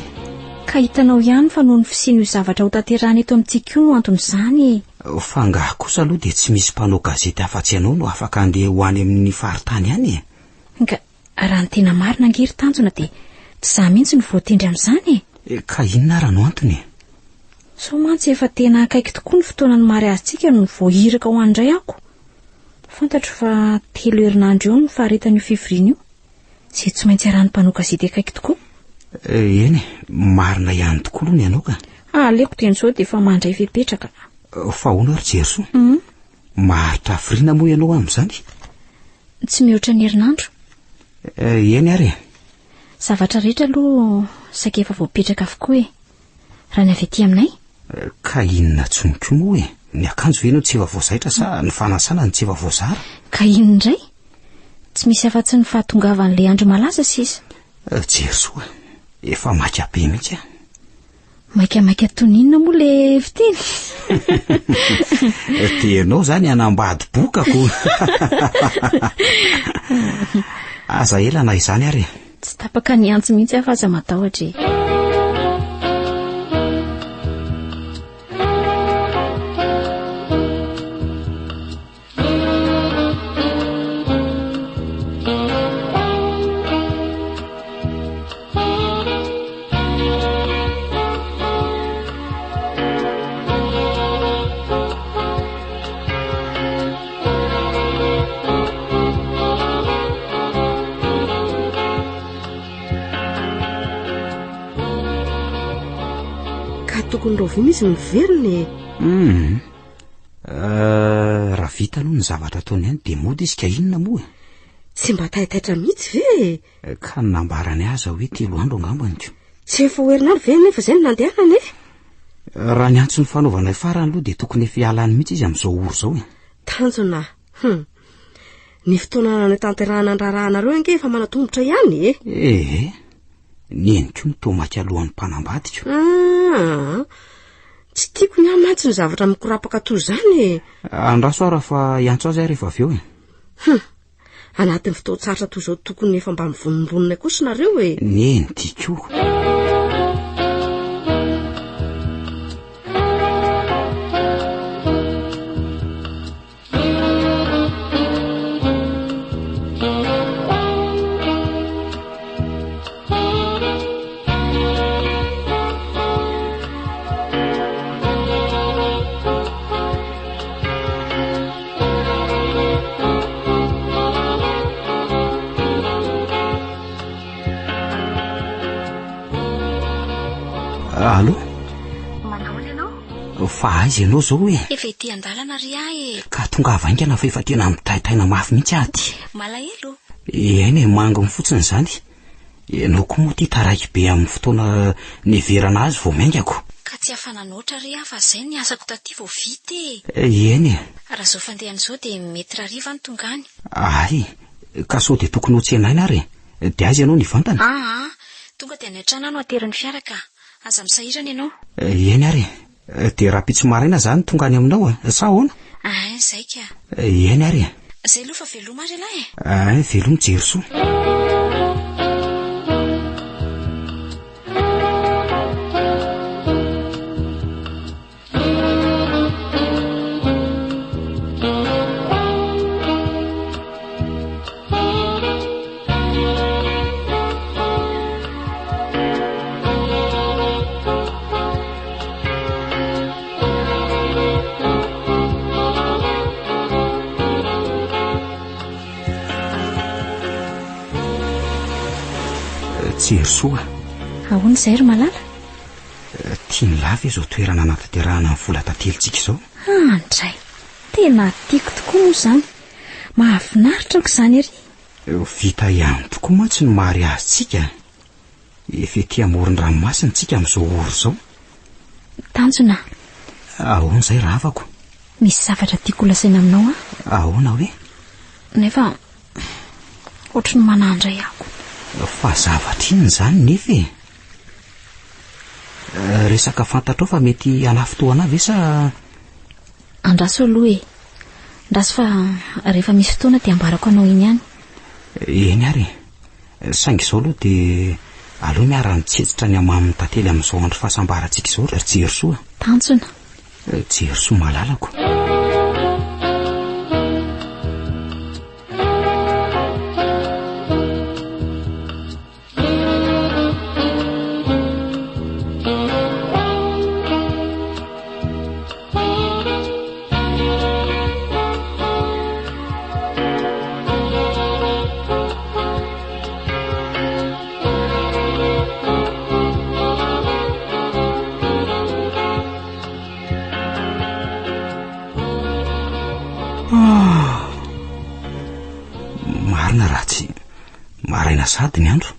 Ka hitanao ihany fa noho ny fisiany zavatra ho tanterahana eto amintsika no antony izany. Fa ngaha kosa aloha dia tsy misy mpanao gazety afa-tsy ianao no afaka andeha ho any amin'ny faritany any. Nga raha ny tena marina angery tanjona dia tsy za mihitsy no voatendry amin'izany. Ka inona ara no antony? So mantsy efa tena akaiky tokoa ny fotoana ny mary azitsika no voahiraka ho andray ako. Fantatro fa 3 herinandro eo no faharetan'io fivoriana io. Izay tsy maintsy arahan'ny mpanao gazety akaiky tokoa. Eny, marina ihany tokoa aloha ny ianao ka. Aleko teny izao dia efa mandray fepetraka. Fa ahoana ry Jerysoa? Maharitra hafiriana moa ianao amin'izany? Tsy mihoatra ny herinandro. Eny ary. Zavatra rehetra aloha saika efa voapetraka avokoa raha ny avy etỳ aminay. Ka inona tsonoko moa ny akanjo ve no tsy efa voazaitra sa ny fanasana no tsy efa voazara? Ka inona indray? Tsy misy afa-tsy ny fahatongavan'ilay andro malaza sisa. Jerysoa, efa maika be mihitsy a. Maika toninona moa le fiteny? Dia ianao zany anambady bokako. Aza ela na izany ary. Tsy tapaka ny antsy mihitsy afa aza matahotra. Tokony roviana izy miveriny. Raha vita aloha ny zavatra ataony ihany dia mody izy ka inona moa? tsy mba taitaitra mihitsy ve ka nambarany aza hoe 3 andro angambanyko tsy efa hoerinandro ve nefa zay ny nandehanana raha ny antso ny fanaovana farany aloha dia tokony efa hialany mihitsy izy amin'izao oro zao tanjona ny fotoana ny tanterahana andrarahanareo ange efa manatombotra ihany ny eniko mitomaky alohan'ny mpanambadika tsy tiako ny amantsy ny zavatra mikorapaka toy izany andraso ara fa iantso azy rehefa avy eo anatin'ny fotoan-tsaratra toy izao tokony efa mba mivonimbonina kosinareo ny eny tiako alo manao ianao fa aizy ianao zao hoe efa ety andalana ry ahy ka tonga vaingana fa efa tena mitaitaina mafy mihitsy aty malahelo eny mangony fotsiny zany ianao koa moa ty taraiky be amin'ny fotoana neverana azy vao maingako ka tsy afananoatra ry ahy fa zay ny asako taty vao vity eny raha zao fandehan'izao dia mety rariva ny tonga any ay ka sao dia tokony ho tsenaina ary dia azy ianao ny vantana tonga dia ny atrana no ateriny fiaraka aza misahirana ianao eny ary dia raha pitso maraina zany tonga any aminao sa ahoana zay ka eny ary zay aloha fa veloma ary lahy veloma jerysoa jerysoa ahoana izay ry malala tia ny lava izao toerana nataterahana ny vola tatelitsika izao andray tena tiako tokoa moa izany mahafinaritra aoko izany ery vita ihany tokoa mantsy ny mary azitsika efa ety amorony ranomasina tsika amin'izao oro izao tanjona ahoana izay raha avako misy zavatra tiako lasaina aminao ahoana hoe nefa ohatry ny manandray ako fa zavatra iny zany nefa resaka fantatrao fa mety anafotoana avy sa andraso aloha ndraso fa rehefa misy fotoana dia ambarako anao iny ihany eny ary saingy izao aloha dia aloha miara mitsetsitra ny amamin'ny tantely amin'izao andro fahasambarantsika izao jerysoa tanjona jerysoa malalako marina raha tsy maraina sady ny andro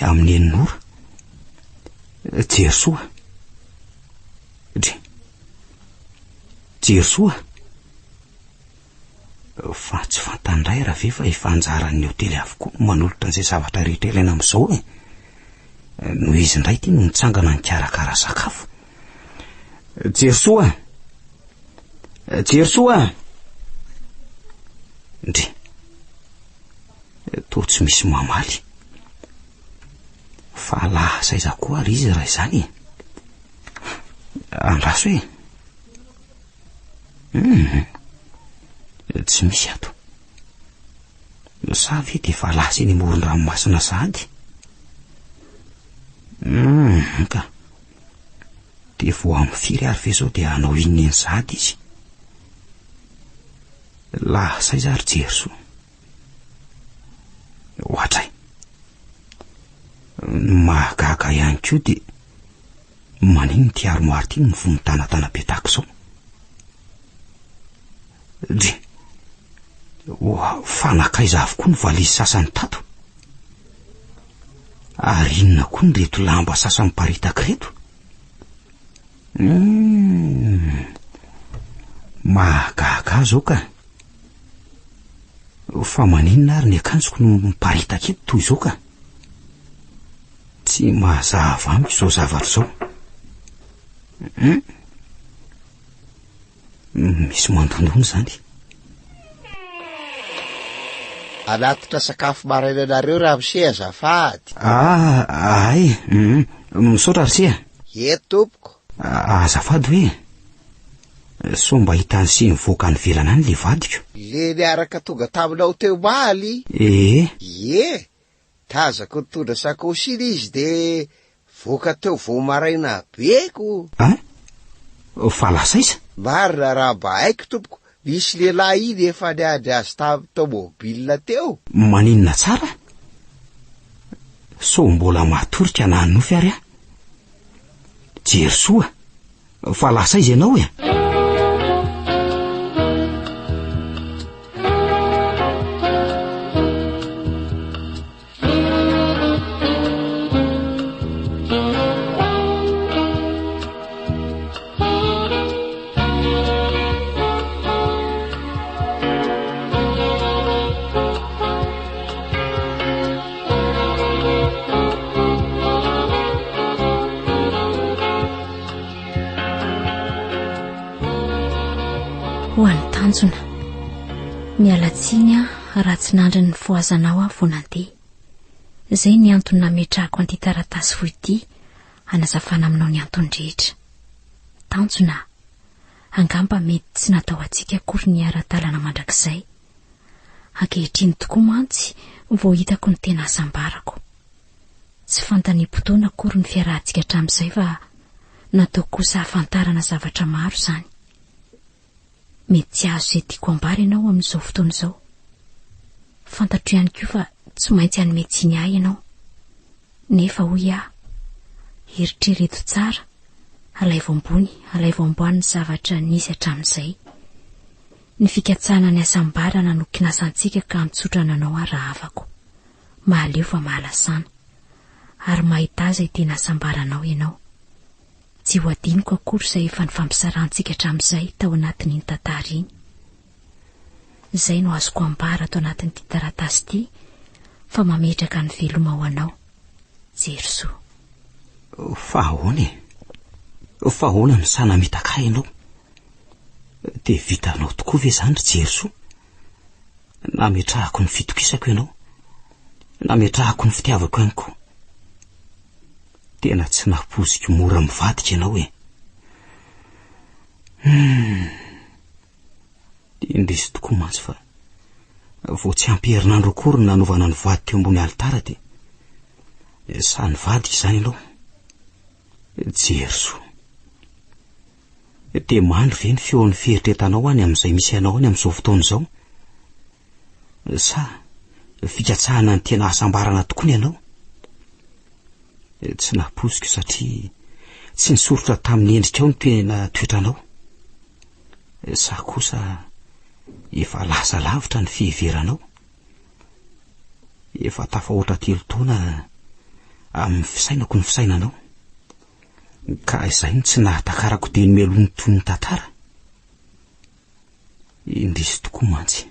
amin'ny eninora jerysoa jerysoa fa tsy fantandray raha ve fa efa anjaran'ny hotely avokoa manolotra an'izay zavatra rehetra ilaina amin'izao no izy indray ty no mitsangana ny karakara sakafo jerysoa jerysoa to tsy misy mamaly fa lahasaiza koa ary izy raha izany andraso tsy misy ato sa ve dia fa lasa eny amoron-dranomasina sady ka dia vo amin'ny firy ary ve zao dia hanao inona eny sady izy lahasaiza ary jerysoa ohatray mahagaga ihany koa dia maniny ty armoary ty mivonitanatana be tahaka izao fanakaiza avokoa ny valizy sasany tato ary inona koa ny reto lamba sasany paritaka reto. Mahagaga zao ka fa maninona ary ny akanjoko no miparitaka eto toy izao ka tsy mazava amiko izao zavatra izao. Misy mandondony zany. Anatitra sakafo marainanareo raha mise azafady. Ay, misaotra risia. Tompoko. Azafady hoe so mba hitany sy mivoaka ny velana any le vadiko. Le niaraka tonga taminao teo maly. Tazako nitondra sakosiny izy de voaka teo vo maraina beko. Fa lasaiza? Marina raha mba haiko tompoko, misy lehilahy iny efa niady azy tamin'ny tômôbilina teo. Maninona tsara? So mbola matorika na nofy ary a? Jery soa, fa lasaiza ianao e? Ho an'ny tanjona mialatsiny raha tsy nandry ny foazanao vo nandeha. Izay ny antony nametrahako an'ity taratasy fohy ity hanazafana aminao ny antony rehetra. Tanjona, angamba mety tsy natao atsika akory ny ara-dalana mandrakizay. Ankehitriny tokoa mantsy vao hitako ny tena asambarako. Tsy fantany-potoana akory ny fiarahantsika hatramin'izay fa natao kosa hafantarana zavatra maro izany. Mety tsy azo izay tiako ambara ianao amin'izao fotoana izao. Fantatro ihany koa fa tsy maintsy hanome tsiny ahy ianao. Nefa hoy aho, eritrereto tsara, alaivo ambony ny zavatra nisy hatramin'izay. Ny fikatsahana ny asambarana no kinasantsika ka mitsotrana anao raha afako. Mahaleo fa mahalasana, ary mahita azy tena asambaranao ianao. Tsy ho adiniko akory izay efa ny fampisarantsika hatramin'izay tao anatin'iny tantara iny. Izay no azoko ambara tao anatin'ity taratasy ity, fa mametraka ny veloma ho anao. Jery soa. Fa ahoana ny sanamitaka ianao? De vitanao tokoa ve zany ry jery soa? Nametrahako ny fitokisako ianao, nametrahako ny fitiavako ihany koa. Tena tsy napoziko mora mivadika ianao e. Indrisy tokoa mantsy fa vao tsy ampy herinandro akory ny nanovana ny vady teo ambony alitara de sa ny vadika izany ianao. Jery soa, de mandry ve ny feon'ny fieritretanao any amin'izay misy ianao any amin'izao fotoana izao? Sa fikatsahana ny tena asambarana tokoa ny ianao? Tsy napoziko satria tsy nisorotra tamin'ny endrika ao ny tena toetranao. Sa kosa efa lasa lavitra ny fiheveranao. Efa tafahoatra 3 taona amin'ny fisainako ny fisainanao, ka izay ny tsy nahatakarako de ny melony toy ny tantara. Indrisy tokoa mantsy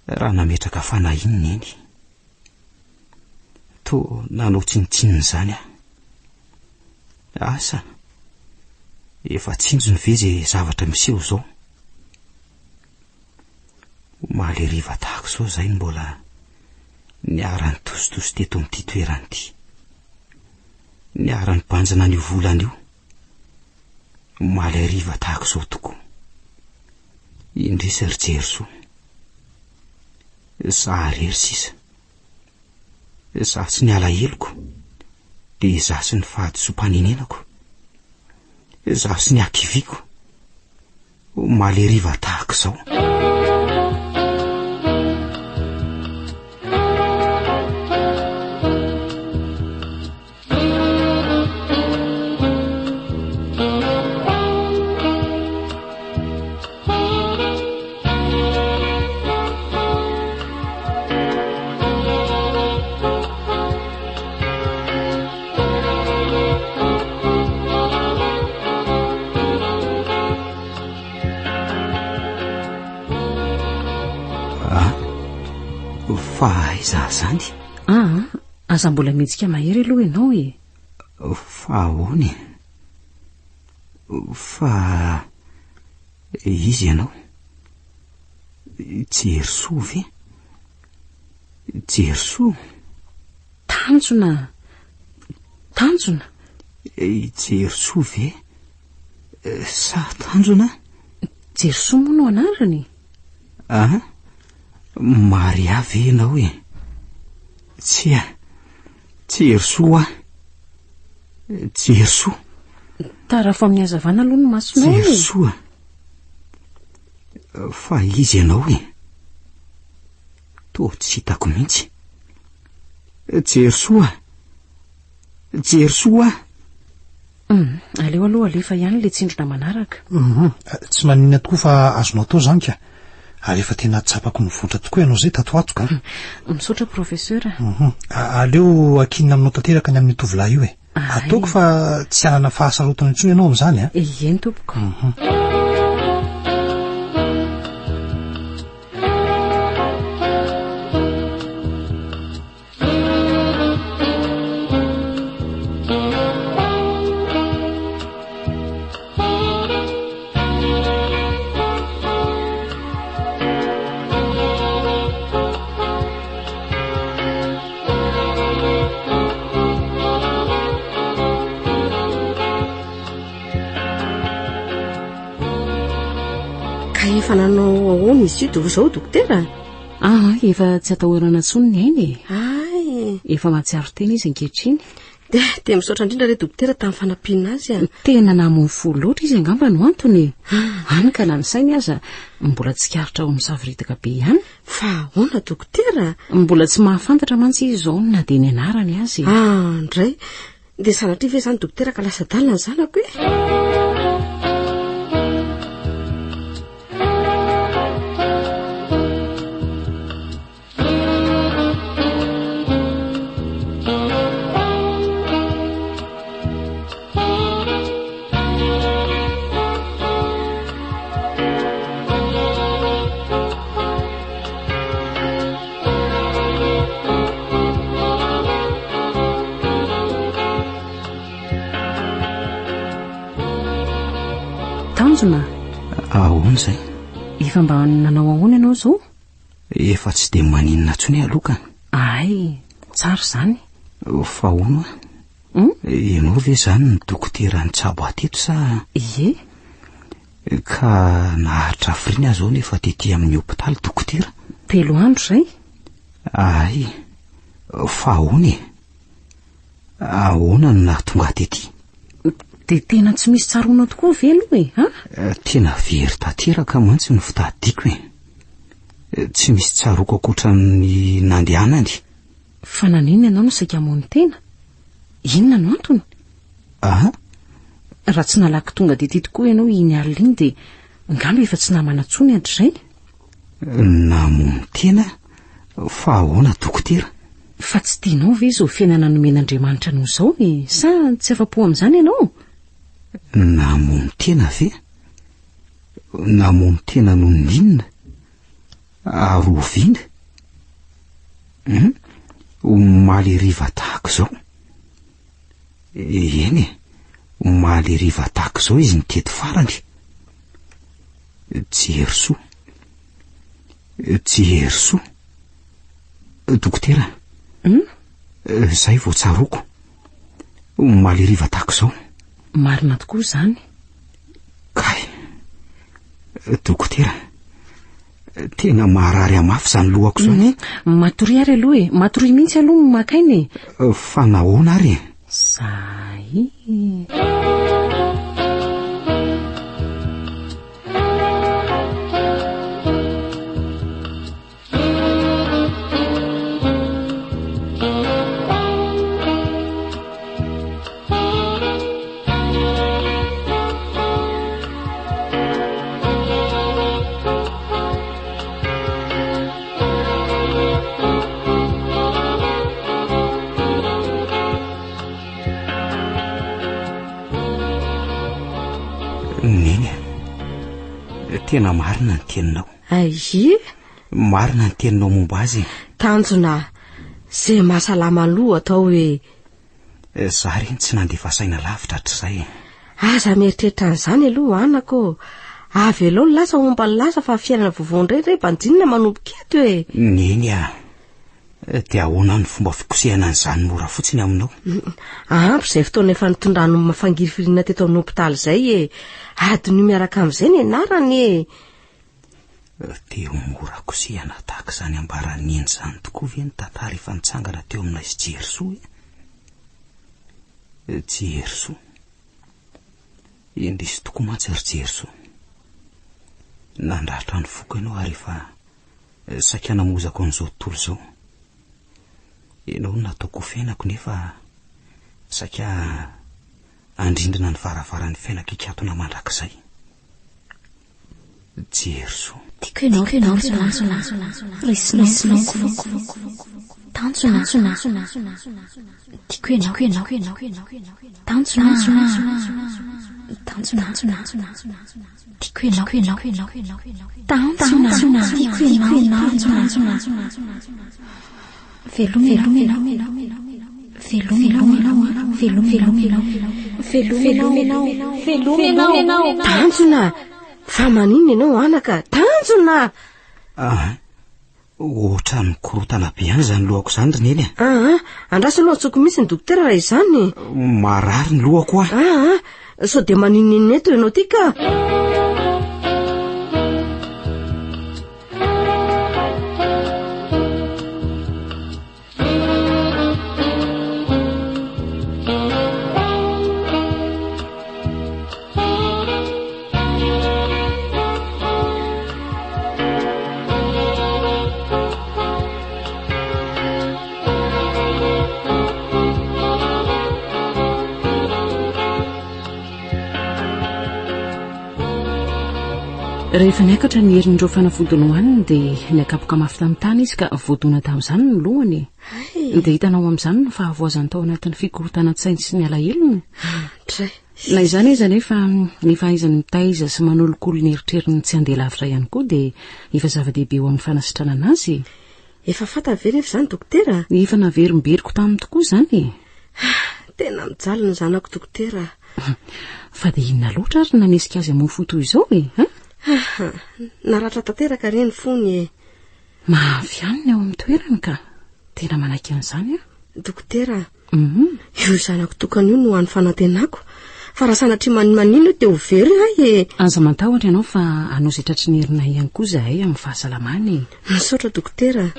raha nametraka fanahininy eny, to nanao tsinitsininy zany aho. Asa efa tsinjony ve zay zavatra miseho zao? Maleriva tahako zao zay mbola niarany tositoso teto amin'ity toerany ity, niarany banjana ny volana io. Maleriva tahako zao tokoa. Indrisy ry jery soa, za rery sisa, za sy ny alaheloko, de za sy ny fahadisom-panenenako, za sy ny akiviko, maleriva tahako zao. fa aiza zany? Aza mbola mihetsika mahery aloha ianao e. Fa ahoany? Fa izy ianao Jerysoa ve? Jerysoa? Tanjona Jerysoa ve? Sa Tanjona? Jerysoa moa no anarany. Maria ve ianao e? Tsy Jerysoa. Jerysoa. Tara fa amin'ny hazavana aloha no masonao. Jerysoa. Fa izy ianao e. To tsy hitako mihitsy. Jerysoa. Aleo aloha alefa ihany le tsindrona manaraka. Tsy maninona tokoa fa azonao atao zany ka. Ary efa tena tsapako mivoatra tokoa ianao zay tato ato ka. Misaotra professeur. Aleo akinina aminao tanteraka ny amin'ny tovolahy io e. Ataoko fa tsy anana fahasarotana intsony ianao amin'izany a. Eny tompoko. Efa nanao ahoana izy io zao dokotera? Efa tsy atahorana intsony ny ainy e. Efa mahatsiaro tena izy ankehitriny. De misaotra indrindra re dokotera tamin'ny fanampiana azy a. Tena namony fo loatra izy angamba no antony. Hany ka na ny sainy aza mbola tsy karitra ao misaviritaka be ihany. Fa ahoana dokotera? Mbola tsy mahafantatra mantsy izy zao na dia ny anarany azy. Ndray de sanatria ve zany dokotera ka lasa dalina zanako e? Ahoana zay? Efa mba nanao ahoana ianao zao? Efa tsy de maninona intsony aloka. Tsara zany. Fa ahoana? Ianao ve zany ny dokotera ny tsabo ateto sa? Ie. Ka naharitra afrina zao nefa tetỳ amin'ny hopitaly dokotera? 3 andro zay. Fa ahoana e? Ahoana no nahatonga tetỳ? De tena tsy misy tsaroana tokoa ve aloha e? Tena very tanteraka mantsy ny fitadiko e. Tsy misy tsaroako akoatra ny nandehanany. Fa nanina ianao no saika mony tena? Inona no antony? Raha tsy nalaky tonga de ty tokoa ianao iny alina iny de ngamba efa tsy namana tsony hatrizay. Namony tena? Fa ahoana dokotera? Fa tsy tianao ve izao fiainana nomen'Andriamanitra noho izao e? Sa tsy afa-po amin'izany ianao? Namony tena ve? Namony tena noho ninona? Aroviana? Omaly riva tahaka zao? Eny e, omaly riva tahaka zao izy nitety farany. Jerysoa. Dokotera? Zay vao tsaroko. Omaly riva tahaka zao. Marina tokoa zany. Kay, dokotera, tena maharary amafy zany lohako zany. Matory ary aloha e, matory mihitsy aloha makainy e. Fa nahoana ary e? Zay. Neny, tena marina ny teninao. Ie, marina ny teninao momba azy. Tanjona zay mahasalama aloha atao hoe za reny tsy nandefa saina lavitra hatr'izay. aza mieritreritra an'izany aloha anako avy aloha ny lasa omba ny lasa fa fiainana vovoandray banjinina manomboka eto hoe neny dia ahoana ny fomba fikosehana an'izany mora fotsiny aminao. ampy izay fotoana efa nitondrano mafangirifirina teto amin'ny hopitaly izay adiny miaraka amin'izay ny anarany dia mora kosehana tahaka izany ambarany eny izany tokoa ve ny tantara efa nitsangana teo amina izy Jerysoa. Jerysoa indrisy tokoa mantsy ry Jerysoa. Nandratra ny foko ianao ary efa saika namozako an'izao tontolo izao. Ianao no nataoko fiainako nefa saika andrindrina ny varavarany fiainako ikatona mandrakizay. Jerysoa. Tiako ianao risinao tanjona tiako ianao tanjona tiako ianao velomenao tanjona fa manino ianao anaka tanjona. Ohatra ny korotana be any izany lohako izany ry neny. Andrasa aloha tsoko misy ny dokotera raha izany. Marary ny lohako sao dia maninonino eto ianao ty ka. Rehefa niakatra ny herin'ireo fanafodiny hoaniny dia niakapoka mafy tamin'ny tany izy ka voadona tamin'izany ny lohany. Dia hitanao amin'izany ny fahavoazany tao anatin'ny fikorotana tsy sy ny alahelo. Na izany izy nefa ny fahaizany mitaiza sy manolokolo ny eritreriny tsy handeha lavitra ihany koa dia efa zava-dehibe eo amin'ny fanasitrana azy. Efa fanta very efa izany dokotera? Efa naverimberiko taminy tokoa izany. Tena mijaly ny zanako dokotera. Fa dia inona loatra ary nanisika azy amin'ny foto izao naratra tanteraka reny fony mahafianina eo amin'ny toerany ka tena manaiky an'izany dokotera. Io zanako tokana io no an'ny fanantenako fa raha sanatria manino dia ho very aza matahotra ianao fa anosetratry ny herina ihany koa zahay amin'ny fahasalamany. Misaotra dokotera.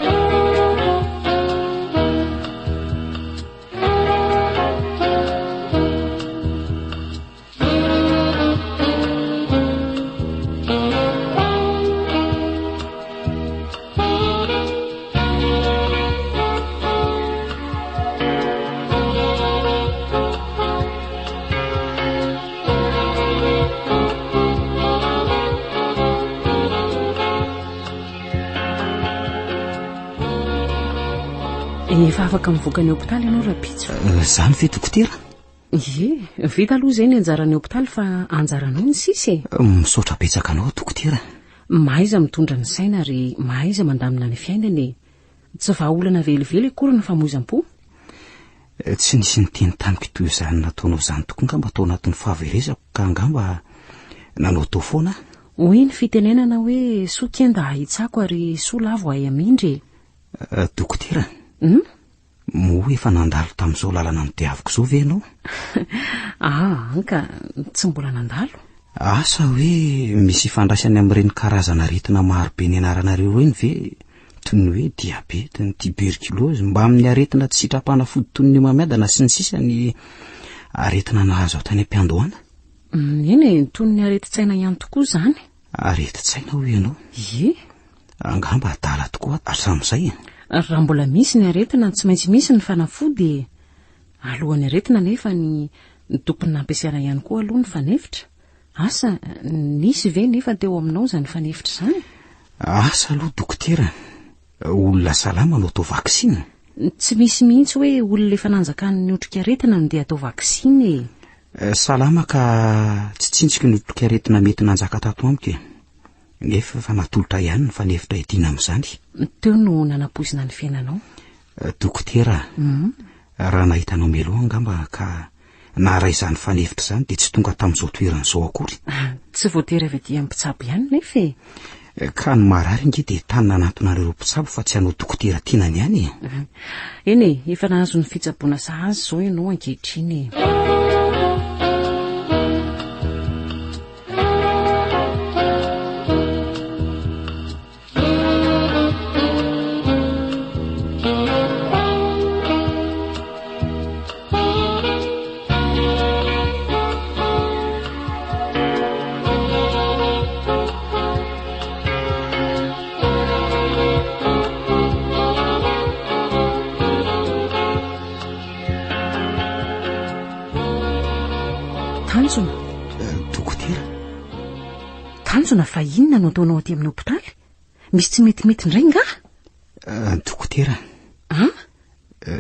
Efa afaka mivoaka ny hopitaly ianao rapitso. Zany ve dokotera? Vita aloha izay ny anjaran'ny hopitaly fa anjaranao ny sisy. Misaotra betsaka anao dokotera. Mahaiza mitondra ny saina ary mahaiza mandamina ny fiainany. Tsy vahaolana velively akory ny famoizam-po. Tsy nisy ny teny tamiko toy izany nataonao izany tokoa ngamba tao anatin'ny fahaveresako ka ngamba nanao tao foana. Hoy ny fitenenana hoe soa kenda ahitsako ary soa lavo ahy amindry. Dokotera. Moa efa nandalo tamin'izao lalana nodiaviko izao ve ianao? Anka tsy mbola nandalo. Asa hoe misy ifandraisany amin'ireny karazana aretina marobe ny anaranareo reny ve toy ny hoe diabeta, ny tuberculose mba amin'ny aretina tsy sitrapanafody toy ny mamiadana sy ny sisa ny aretina nahazo tany am-piandohana? Eny toy ny areti-tsaina ihany tokoa izany. Areti-tsaina hoy ianao? Angamba adala tokoa hatramin'izay. Raha mbola misy ny aretina tsy maintsy misy ny fanafody. Alohan'ny aretina nefa ny tokony nampiasaina ihany koa aloha ny fanefitra. Asa nisy ve nefa teo aminao izany fanefitra izany? Asa aloha dokotera. Olona salama no atao vaksiny. Tsy misy mihitsy hoe olona efa nanjakany ny otrika aretina no dia atao vaksiny. Salama ka tsy tsintsika ny otrika aretina mety nanjaka tato amiko. nefa fa natolotra ihany ny fanefitra etiana amin'izany. Teo no nanapoizina ny fiainanao. Dokotera, raha nahitanao meloha angamba ka nahara izany fanefitra izany dia tsy tonga tamin'izao toeran'izao akory. Tsy voatery avy aty amin'ny mpitsabo ihany nefa e. Ka ny marary nge dia tany nanantonareo mpitsabo fa tsy hanao dokotera tianany ihany. Eny e, efa nahazo ny fitsaboana sahazy izao ianao ankehitriny. Dokotera, Tanjona fa inona no ataonao aty amin'ny hopitaly? Misy tsy metimety indray nga? Dokotera,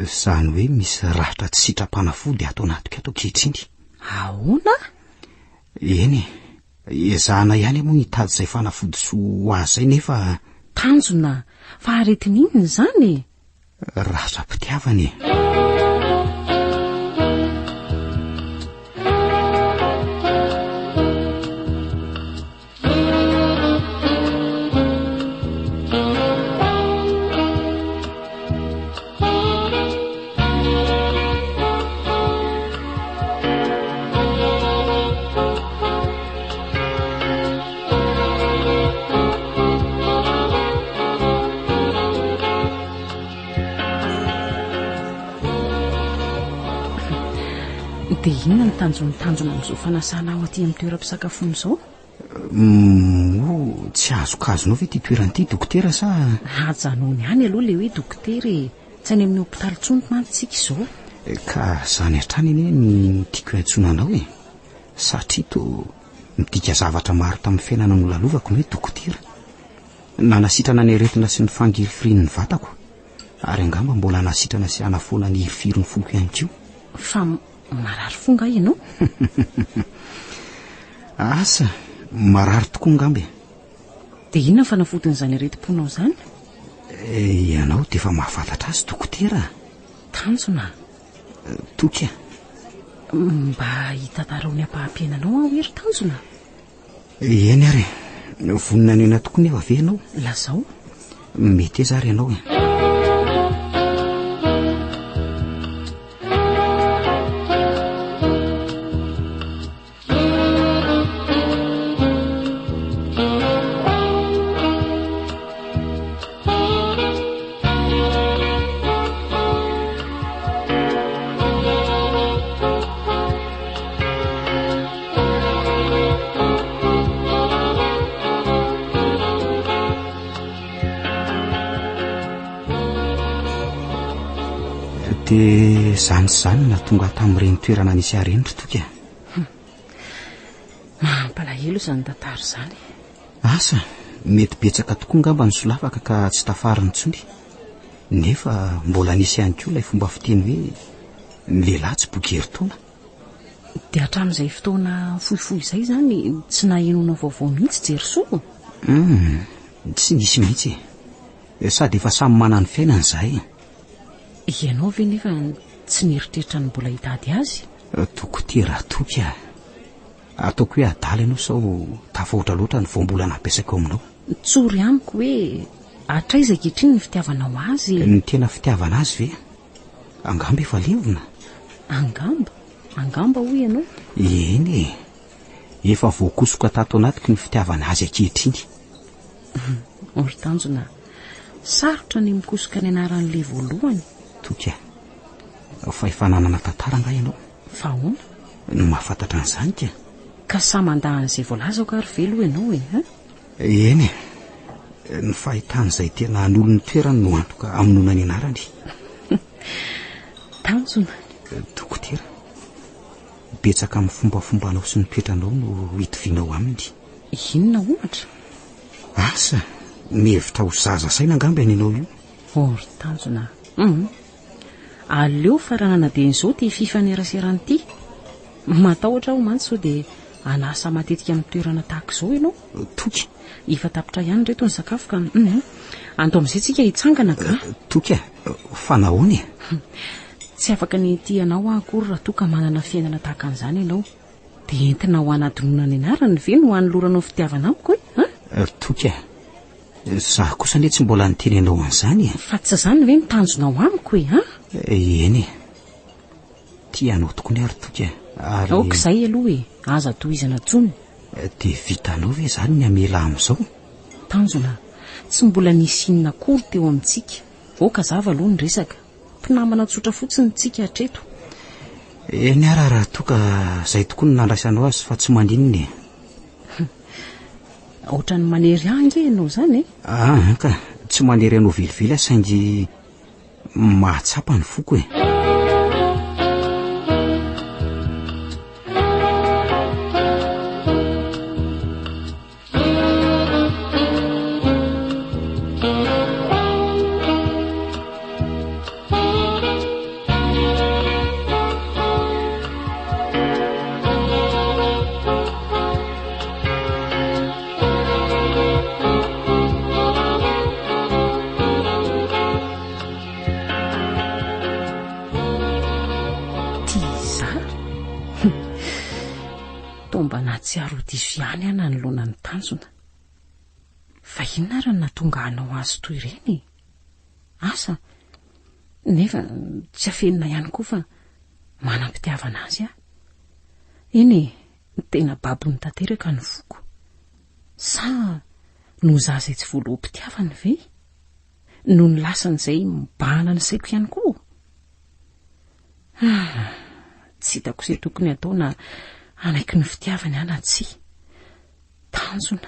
izany hoe misy rahatra tsy sitrapanafody ato anatiko ato ankehitriny. Ahoana? Eny, ezahana ihany moa hitady izay fanafody soa ho azy izay nefa... Tanjona, fa aretin'inona izany? Rahatra-pitiavany. Dia inona ny tanjona amin'izao fanasana ao aty amin'ny toeram-pisakafoana izao? Tsy azokazonao ve ty toerany ity, dokotera, sa... Hajanony ihany aloha le hoe dokotera e. Tsy any amin'ny hopitaly intsony mantsika izao. Ka izany hatrany anie no tiako hiantsona anao e. Satria to midika zavatra maro tamin'ny fiainana no lalovako ny hoe dokotera. Nanasitrana ny aretina sy ny fangirifirian'ny vatako, ary angamba mbola nasitrana sy hanafoana ny hirifiriny foko ihany koa. Fa marary fonga ianao? Asa, marary tokoa angamba. Dia inona ny fanafodin'izany aretim-ponao izany? Ianao dia efa mahafantatra azy, dokotera. Tanjona. Toka. Mba hitantarao ny ampahampiainanao aho ery, Tanjona. Eny ary, vonina ny ena tokoa nefa ve ianao? Lazao. Mety zary ianao e. Dia izany na tonga tamin'ireny toerana nisy arenitra toka. Mampalahelo izany tantara izany. Asa, mety betsaka tokoa ngamba ny solafaka ka tsy tafariny intsony. Nefa mbola nisy ihany koa ilay fomba fiteny hoe ny lehilahy tsy bokerin-taona. Dia hatramin'izay fotoana fohifohy izay izany tsy nahenonao vaovao mihitsy jery-soa? Tsy nisy mihitsy e. Sady efa samy manana ny fiainany izahay. Ianao ve nefa tsy nieritreritra ny mbola hitady azy? Dokotera toka. Ataoko hoe adala ianao sao tafahoatra loatra ny voambola nampiasaiko aminao. Tsory amiko hoe hatraiza ankehitriny ny fitiavanao azy? Ny tena fitiavana azy ve? Angamba efa levona. Angamba hoy ianao? Eny e. Efa voakosoka tato anatiko ny fitiavana azy ankehitriny. Ry Tanjona, sarotra ny mikosoka ny anaran'ilay voalohany. Toka. Fa efa nanana tantara nga ianao. Fa ahoana? No mahafantatra an'izany ka. Ka samandahan'izay voalazako ary velo ianao e, ha? Eny e. Ny fahitan'izay tena an'olon'ny toerany no antoka aminona ny anarany. Tanjona. Dokotera, betsaka amin'ny fombafombanao sy ny toetranao no hitovianao aminy. Inona ohatra? Asa, mihevitra ho zaza saina angamba ianao io. Ry Tanjona. Aleo faranana be n'izao ty fifaneraserany ity. Matahotra aho mantsy sao dia anasa matetika amin'ny toerana tahaka izao ianao. Toky, efa tapitra ihany reto ny sakafo ka anto amin'izay tsika hitsangana ka toka fanahoany tsy afaka ny tianao akory raha toka manana fiainana tahaka an'izany ianao dia entina ho anadinona ny anarany ve no hanoloranao fitiavana amiko toka za kosa ne tsy mbola nitenenao an'izany fa tsy zany ve mitanjonao amiko eny tianao tokony ary toka ary aok'izay aloha aza tohizana tsony dia vitanao ve zany ny amela amin'izao tanjona tsy mbola nisinina kory teo amintsika voaka zava aloha ny resaka mpinamana tsotra fotsiny tsika hatreto eny ara raha toka zay tokoa ny nandraisanao azy fa tsy mandininy ohatrany manery ange ianao zany ka tsy manery anao vilivily saingy mahatsapa ny foko tomba natsiaro diso ihany ana ny lona ny tanjona fa inona raha natonga anao azy toy ireny asa nefa tsy afenina ihany koa fa manam-pitiavana azy eny tena babony tanteraka ny foko sa no za izay tsy voaloha-pitiavany ve no ny lasan'izay mibahana ny saiko ihany koa tsy hitako izay tokony atao na anaiky ny fitiavany ana tsy tanjona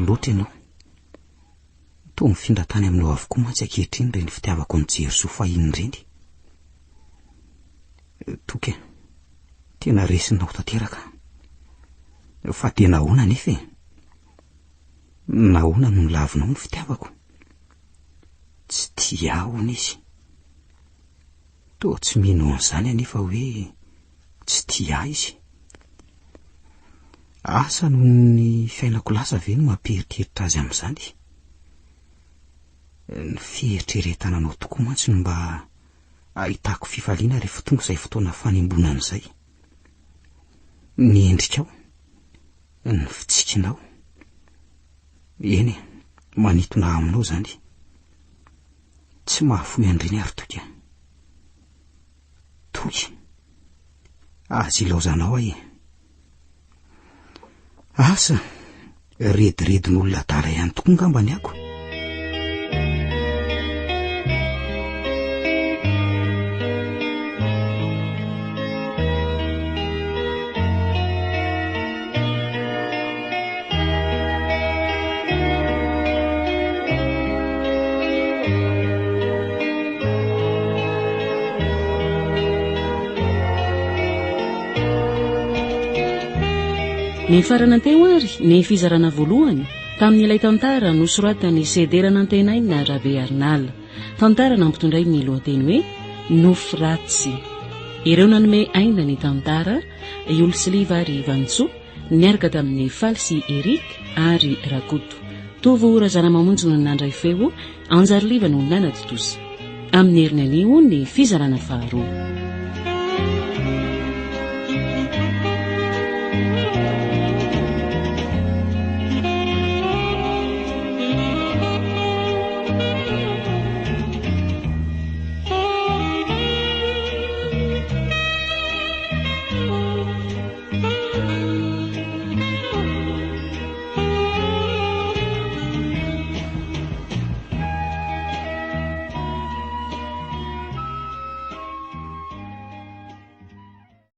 loatra ianao to mifindra tany aminao avokoa mantsy ankehitriny reny fitiavako ny jery so fahiny reny toka tena resinao tanteraka fa dia nahoana nefa nahoana no nilavinao ny fitiavako tsy tia ahony izy to tsy mino an'izany anefa hoe tsy tia izy asa no ny fiainako lasa ve no mamperitreritra azy amin'izany ny fieritreretananao tokoa mantsy no mba ahitako fifaliana rehefa tonga izay fotoana fanembonan'izay ny endrikao ny fitsikinao eny manitona aminao zany tsy mahafoy andreny ary toka azy ilaozanao asa rediredin'olona dala ihany tokoa ngambany ako ny farana teo ary ny fizarana voalohany tamin'ilay tantara nosoratany Sederana Antenaina Rabearnal tantara nampitondray ny lohateny hoe Nofratsy ireo nanome aina ny tantara Iolsiliva ary Vantso niaraka tamin'ny Falsy Erik ary Rakoto tovo razana mamonjy no nandray feo Anjarliva no nanatotosa amin'ny herinanio ny fizarana faharoa